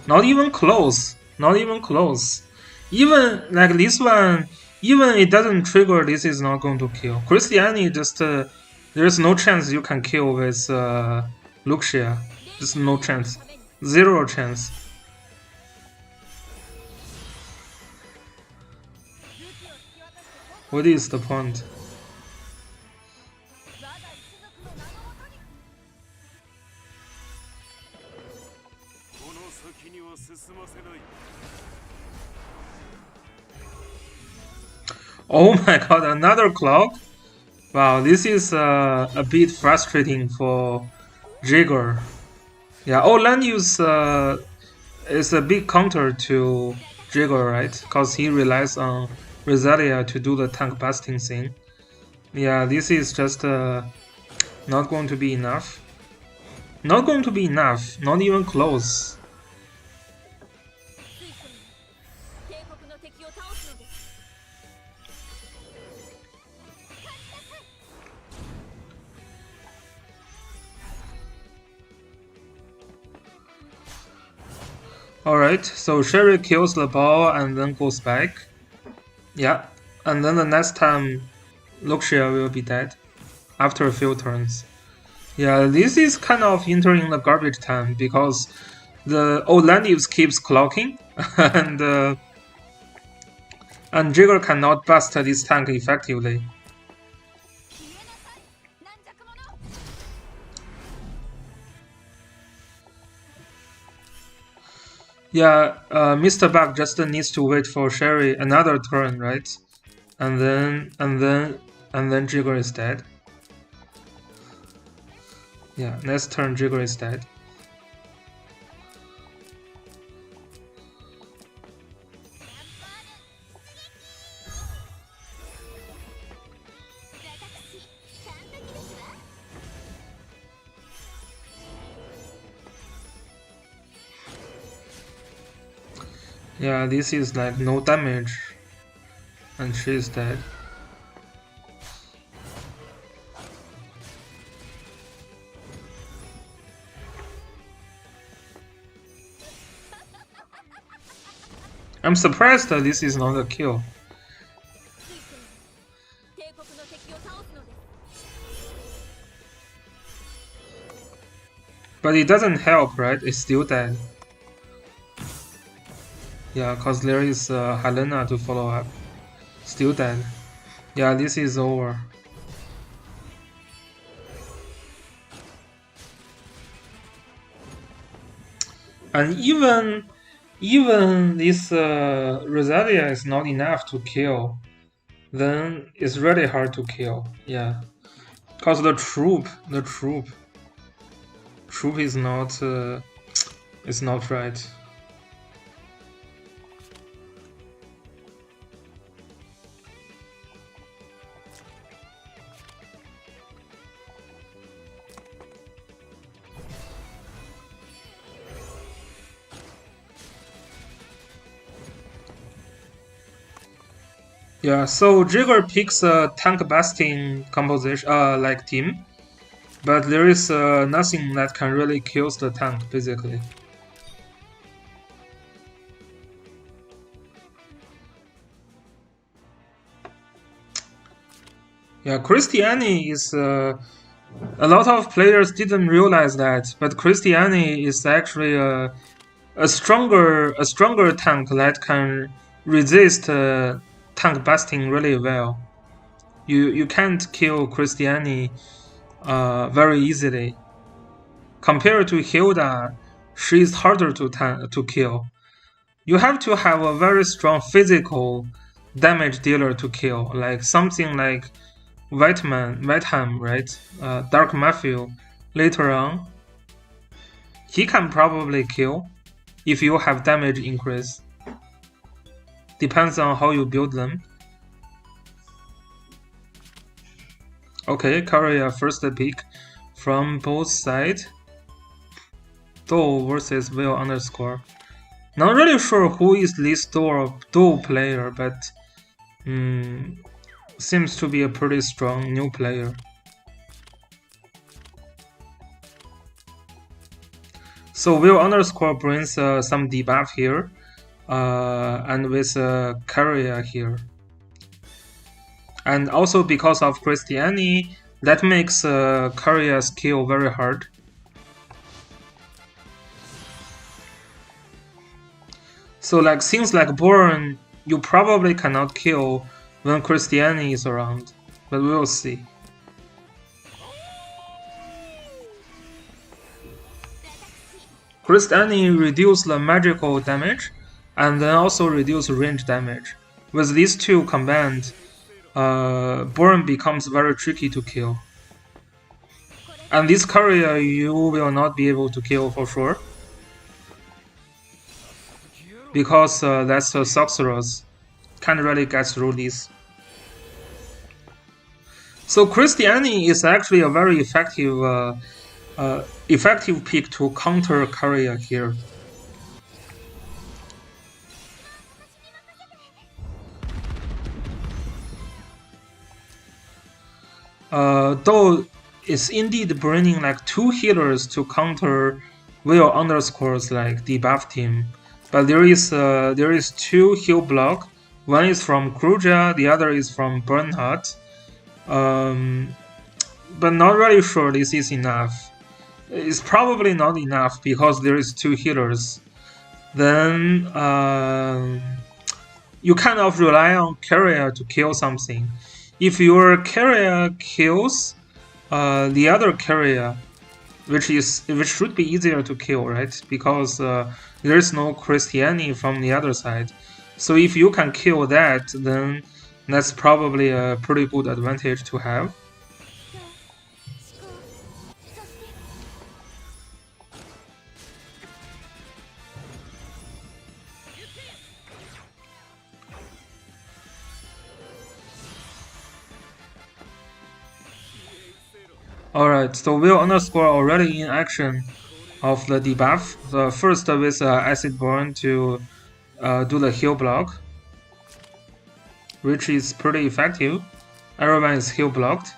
Not even close. Not even close. Even like this one, even it doesn't trigger, this is not going to kill. Christiani just there's no chance you can kill with Luxia. Just no chance. Zero chance. What is the point? Oh my god, another clock? Wow, this is a bit frustrating for Jigger. Yeah, Lannius is a big counter to Jigger, right? Because he relies on Rosalia to do the tank busting thing. Yeah, this is just not going to be enough. Not going to be enough, not even close. Alright, so Sherry kills the ball and then goes back. Yeah, and then the next time Luxia will be dead after a few turns. Yeah, this is kind of entering the garbage time because the Lannius keeps clocking and Jigger cannot bust this tank effectively. Yeah, Mr. Bug just needs to wait for Sherry another turn, right? And then Jigger is dead. Yeah, next turn Jigger is dead. Yeah, this is like no damage. And she is dead. I'm surprised that this is not a kill. But it doesn't help, right? It's still dead. Yeah, cause there is Helena to follow up. Still dead. Yeah, this is over. And even this Rosalia is not enough to kill, then it's really hard to kill. Yeah, cause the troop is not it's not right. Yeah, so Jigger picks a tank busting composition, like team, but there is nothing that can really kill the tank, basically. Yeah, Christiani is a lot of players didn't realize that, but Christiani is actually a stronger tank that can resist tank busting really well. You can't kill Christiani very easily. Compared to Hilda, she's harder to kill. You have to have a very strong physical damage dealer to kill, like something like Whitham, right? Dark Matthew. Later on, he can probably kill if you have damage increase. Depends on how you build them. Okay, Korea first pick from both sides. Dou versus Will underscore. Not really sure who is this Dou player, but seems to be a pretty strong new player. So Will underscore brings some debuff here, and with Korea here. And also because of Christiani, that makes Korea's kill very hard. So like things like Burn, you probably cannot kill when Christiani is around, but we'll see. Christiani reduces the magical damage and then also reduce range damage. With these two combined, Burn becomes very tricky to kill. And this courier you will not be able to kill for sure. Because that's a sorceress. Can't really get through this. So Christiani is actually a very effective pick to counter courier here. Though it's indeed bringing like 2 healers to counter will underscores like debuff team, but there is 2 heal block. One is from Kruja, the other is from Bernhardt. But not really sure this is enough. It's probably not enough because there is 2 healers. Then you kind of rely on carrier to kill something. If your carrier kills the other carrier, which should be easier to kill, right? Because there is no Christiani from the other side. So if you can kill that, then that's probably a pretty good advantage to have. Alright, so will underscore already in action of the debuff. The first with acid burn to do the heal block, which is pretty effective. Everyone is heal blocked.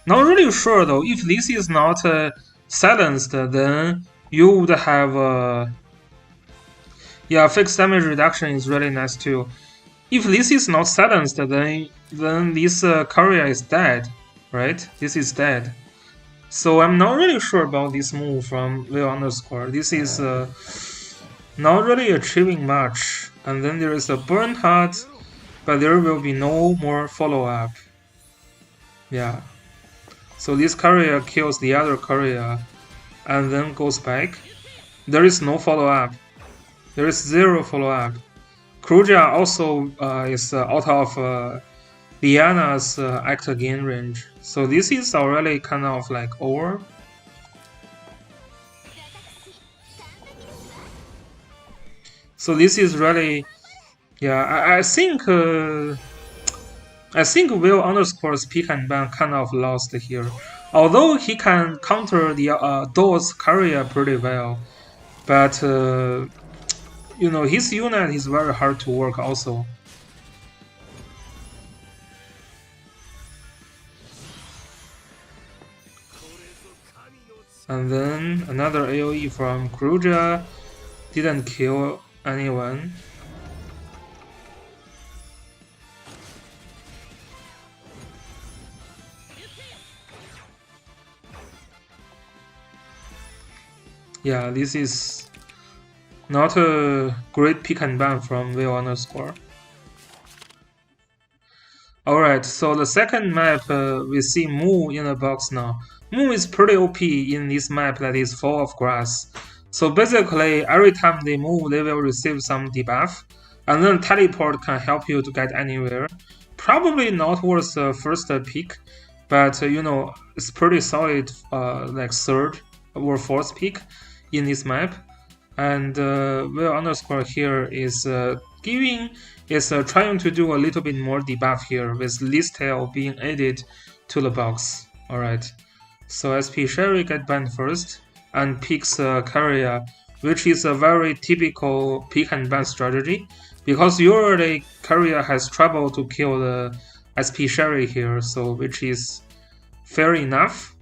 Not really sure though, if this is not silenced, then you would have yeah, fixed damage reduction is really nice too. If this is not silenced, then this courier is dead, right? This is dead. So I'm not really sure about this move from will underscore. This is not really achieving much. And then there is a burn heart, but there will be no more follow-up. Yeah. So this courier kills the other courier and then goes back. There is no follow-up. There is 0 follow-up. Kruja also is out of Liana's act again range. So this is already kind of like over. So this is really, yeah, I think Will underscore's pick and ban kind of lost here. Although he can counter the Door's courier pretty well, but you know, his unit is very hard to work also. And then another AoE from Kruja didn't kill anyone. Yeah, this is not a great pick and ban from Will underscore. Alright, so the second map we see Mu in the box now. Mu is pretty OP in this map that is full of grass. So basically, every time they move, they will receive some debuff, and then teleport can help you to get anywhere. Probably not worth the first pick, but you know, it's pretty solid like third or fourth pick in this map. And Will underscore here is trying to do a little bit more debuff here with Listail being added to the box. Alright, so SP Sherry get banned first and picks Carrier, which is a very typical pick and ban strategy because usually Carrier has trouble to kill the SP Sherry here, so which is fair enough.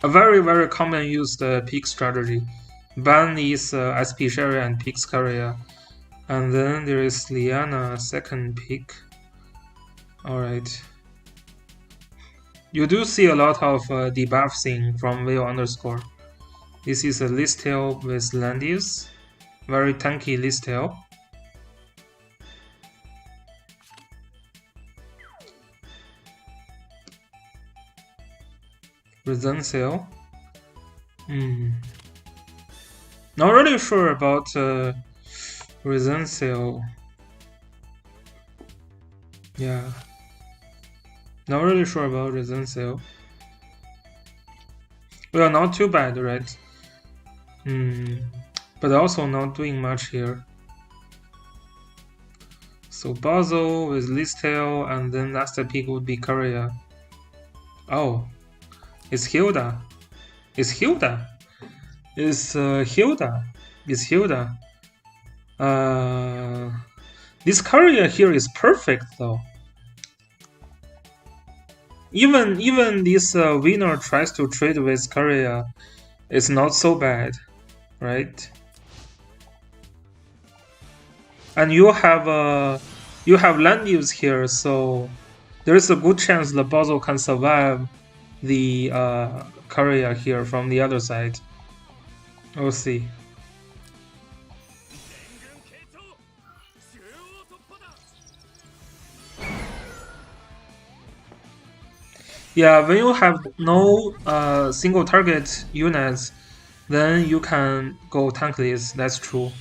A very common used pick strategy. Ban is SP Sherry and picks Carrier. And then there is Liana, second pick. Alright. You do see a lot of debuff thing from Will underscore. This is a Listail with Landius. Very tanky Listail. Resensale. Not really sure about Resensale. Yeah. Not really sure about Resenseo. Well, not too bad, right? But also not doing much here. So Basil with Listel, and then last pick would be Korea. Oh, it's Hilda. It's Hilda. It's Hilda. It's Hilda. This Korea here is perfect though. Even this winner tries to trade with Korea, it's not so bad, right? And you have land use here, so there is a good chance the Basil can survive the Korea here from the other side. We'll see. Yeah, when you have no single target units, then you can go tankless. That's true.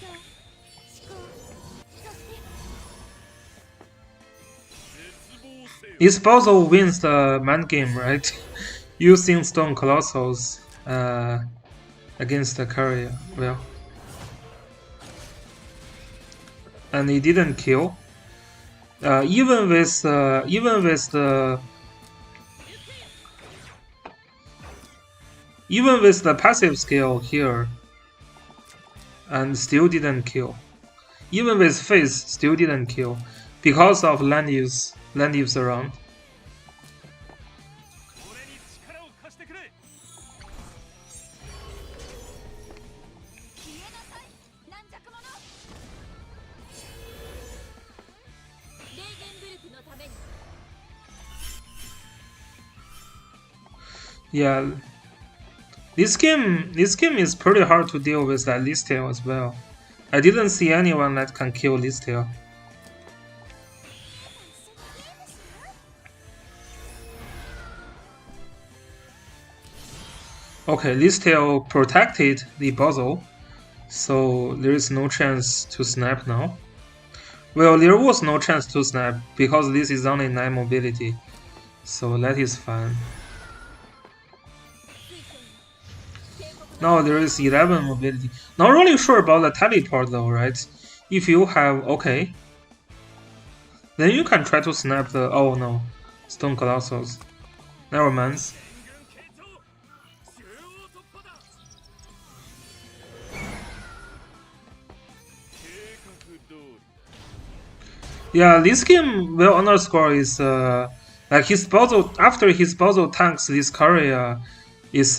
This Basil wins the mind game, right? Using Stone Colossals against the Courier. Well, and he didn't kill. Even with the passive skill here, and still didn't kill. Even with face, still didn't kill because of land use around. Yeah, this game is pretty hard to deal with that Listel as well. I didn't see anyone that can kill Listel. Okay, Listel protected the Basil, so there is no chance to snap now. Well, there was no chance to snap because this is only 9 mobility, so that is fine. Now there is 11 mobility. Not really sure about the teleport though, right? If you have... okay. Then you can try to snap the... oh no. Stone Colossals. Never mind. Yeah, this game will underscore is like his Basil, after his Basil tanks this Korea is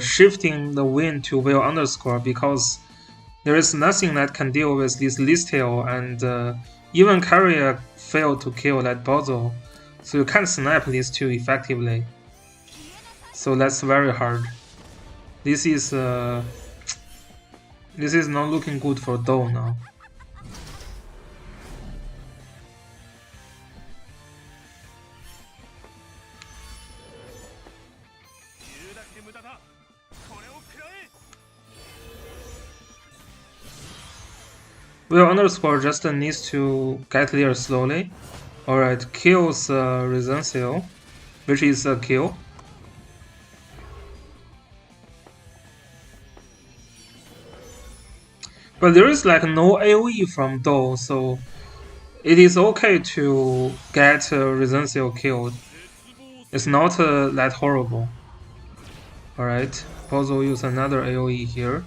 shifting the win to will underscore because there is nothing that can deal with this Listel, and even Korea failed to kill that Basil, so you can't snap these two effectively. So that's very hard. This is not looking good for Do now. Will underscore just needs to get there slowly. Alright, kills Resenseo, which is a kill. But there is like no AoE from Do, so it is okay to get Resenseo killed. It's not that horrible. Alright, Bozo use another AoE here.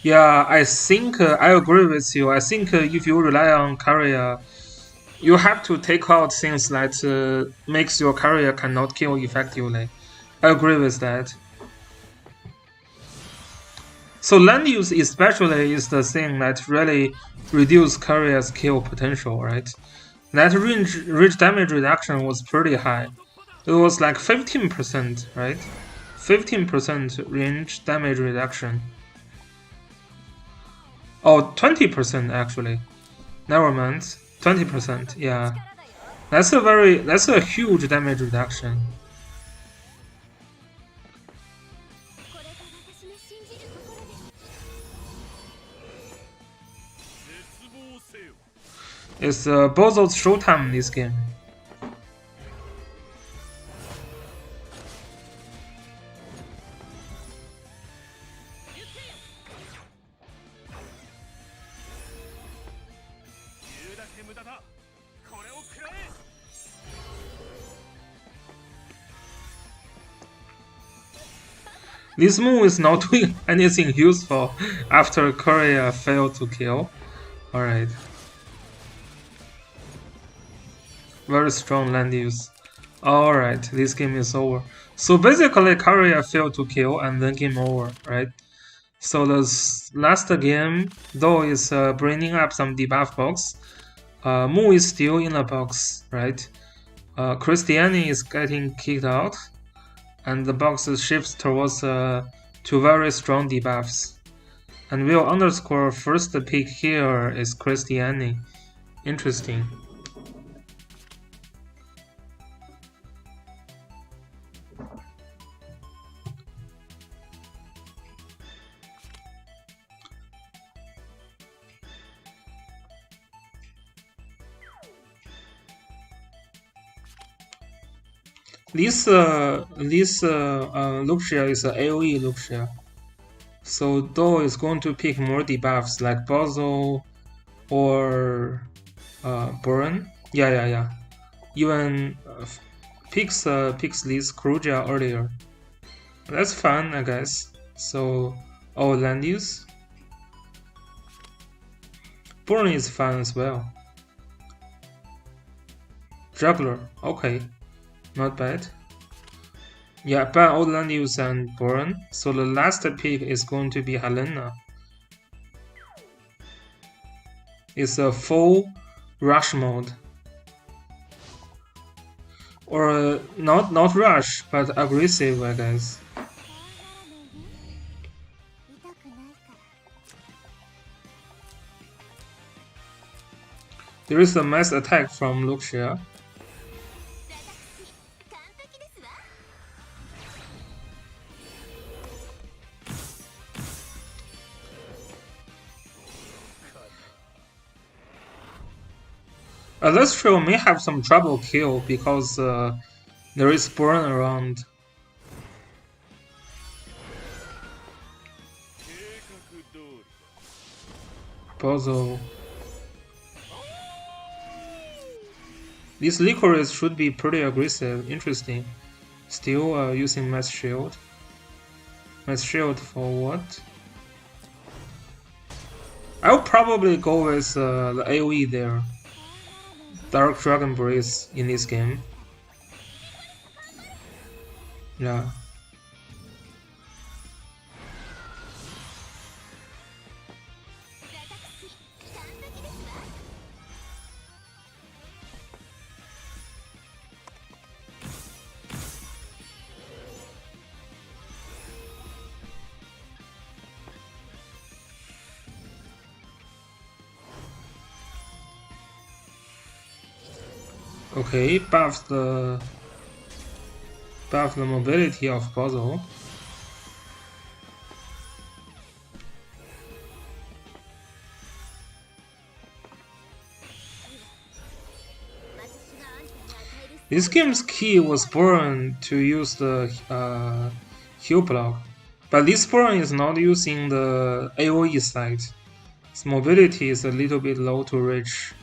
Yeah, I think I agree with you. I think if you rely on Korea, you have to take out things that makes your Korea cannot kill effectively. I agree with that. So land use especially is the thing that really reduces Korea's kill potential, right? That range damage reduction was pretty high. It was like 15%, right? 15% range damage reduction. Oh, 20% actually. Never mind. 20%, yeah. That's a huge damage reduction. It's Bozo's showtime in this game. This move is not doing anything useful after Korea failed to kill. Alright. Very strong land use. Alright, this game is over. So basically Korea failed to kill and then game over, right? So the last game, though, is bringing up some debuff box. Mu is still in the box, right? Christiani is getting kicked out, and the box shifts towards two very strong debuffs. And will underscore first pick here is Christiani. Interesting. This Luxia is an AoE Luxia. So Do is going to pick more debuffs like Bozo or Burn. Yeah. Even picks this Kruja earlier. That's fun, I guess. So land use. Burn is fun as well. Juggler, okay. Not bad. Yeah, ban all land use and burn. So the last pick is going to be Helena. It's a full rush mode. Or not rush, but aggressive, I guess. There is a mass attack from Luxia. Celestial may have some trouble kill because there is burn around. Bozo. This Licorice should be pretty aggressive. Interesting. Still using Mass Shield. Mass Shield for what? I'll probably go with the AoE there. Dark Dragon Breeze in this game. Yeah. Okay, buff the mobility of Bozo. This game's key was Burn to use the heal block, but this Burn is not using the AoE side. Its mobility is a little bit low to reach.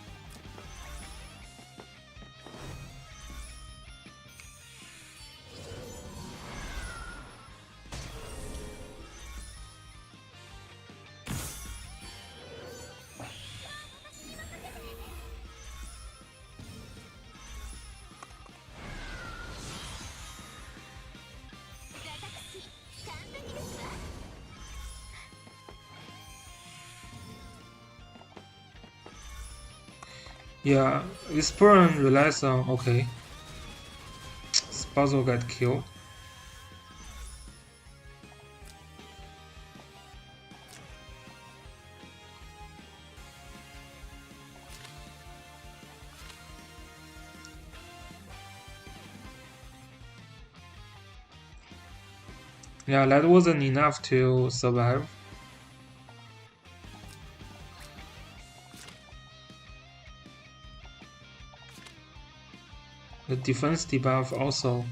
Yeah, this burn relies on okay. Spazo got killed. Yeah, that wasn't enough to survive. The defense debuff also.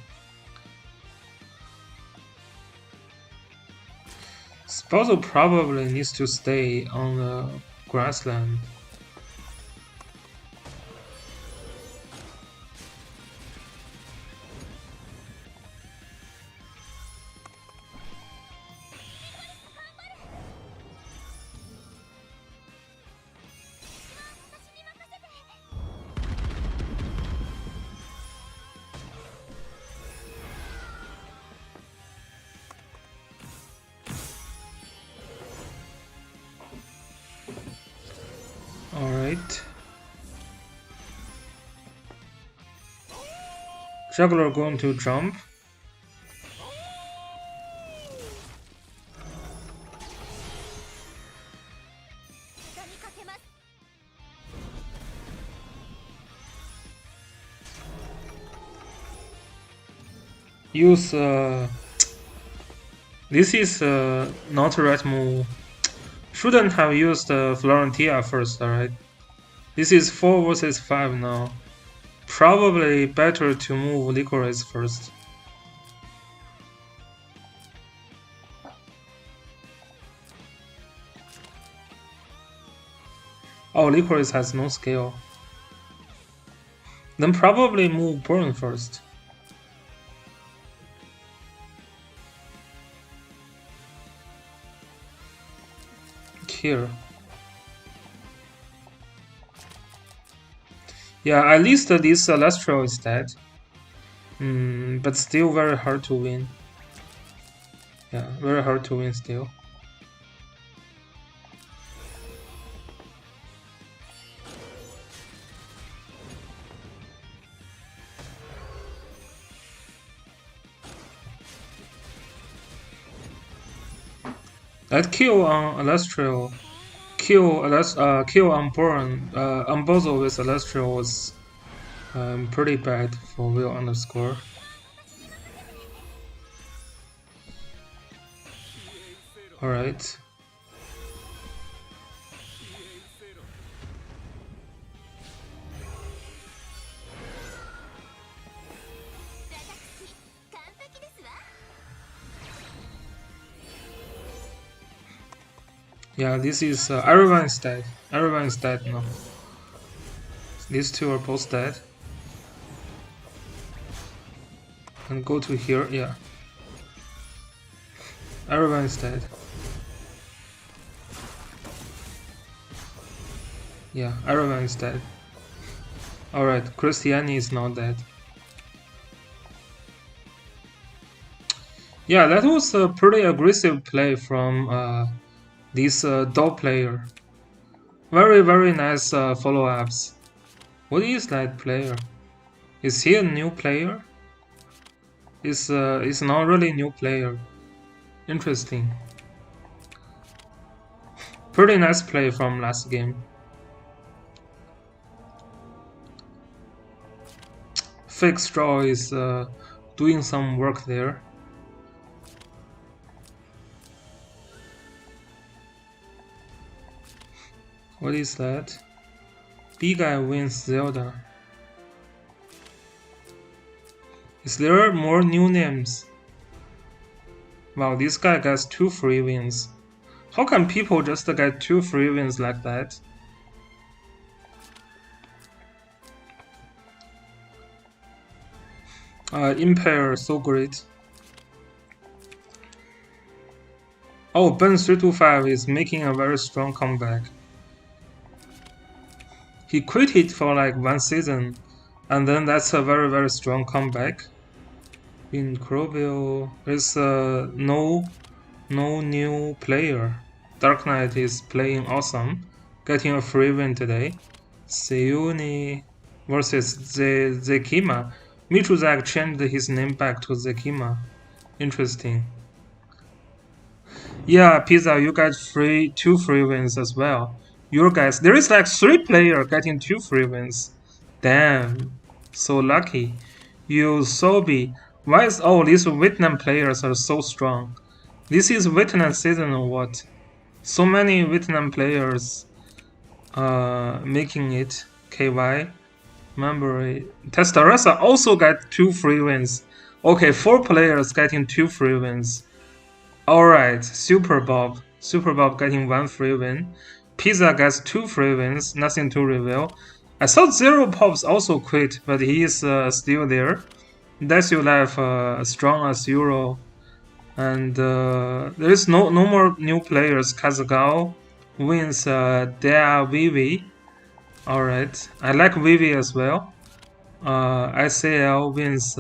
Spousal probably needs to stay on the grassland. Alright. Juggler going to jump. Use this is not right move. Shouldn't have used Florentia first, alright? This is 4 versus 5 now. Probably better to move Licorice first. Oh, Licorice has no skill. Then probably move Burn first. Here. Yeah, at least this Celestial is dead. But still very hard to win. Yeah, very hard to win still. That kill on Celestial, kill on Burn, on Bozo with Celestial was pretty bad for Will underscore. Alright. Yeah, this is everyone is dead. Everyone is dead now. These two are both dead. And go to here, yeah. Everyone is dead. Yeah, everyone is dead. Alright, Christiani is not dead. Yeah, that was a pretty aggressive play from this dog player. Very, very nice follow-ups. What is that player? Is he a new player? Is not really a new player. Interesting. Pretty nice play from last game. Fake Straw is doing some work there. What is that? Big guy wins Zelda. Is there more new names? Wow, this guy gets 2 free wins. How can people just get 2 free wins like that? Impair, so great. Oh, Ben 325 is making a very strong comeback. He quit it for like 1 season, and then that's a very, very strong comeback. In Crowville, there's no new player. Dark Knight is playing awesome, getting a free win today. Seuni versus Zekima. Michuzak changed his name back to Zekima. Interesting. Yeah, Pizza, you got 2 free wins as well. Your guys, there is like 3 players getting 2 free wins. Damn, so lucky. You Sobi, why is all these Vietnam players are so strong? This is Vietnam season or what? So many Vietnam players making it. KY. Remember, Testarossa also got 2 free wins. Okay, 4 players getting 2 free wins. Alright, Super Bob. Super Bob getting 1 free win. Pizza gets 2 free wins, nothing to reveal. I thought Zero Pops also quit, but he is still there. Desulev strong as Euro. And there is no more new players. Kazagao wins Dea Vivi. Alright, I like Vivi as well. ICL wins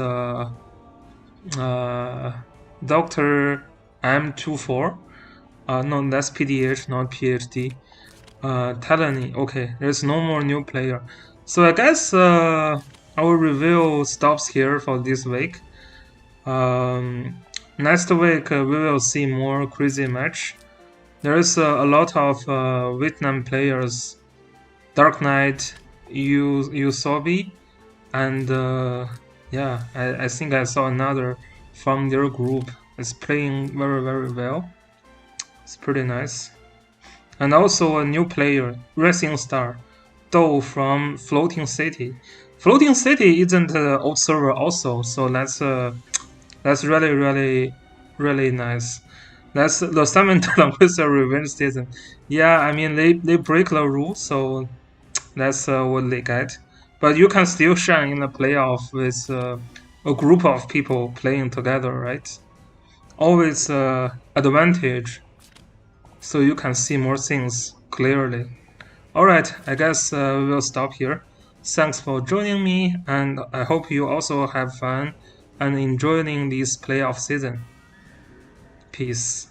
Dr. M24. No, that's PDH, not PhD. Talony. Okay, there's no more new player. So I guess our review stops here for this week. Next week we will see more crazy match. There is a lot of Vietnam players. Dark Knight, Usobi, and yeah, I think I saw another from their group. It's playing very well. It's pretty nice. And also a new player, Racing Star, Do from Floating City. Floating City isn't an old server also, so that's really nice. That's the Summon to Langrisser Revenge season. Yeah, I mean they break the rules, so that's what they get. But you can still shine in the playoff with a group of people playing together, right? Always advantage, so you can see more things clearly. Alright, I guess we will stop here. Thanks for joining me, and I hope you also have fun and enjoying this playoff season. Peace.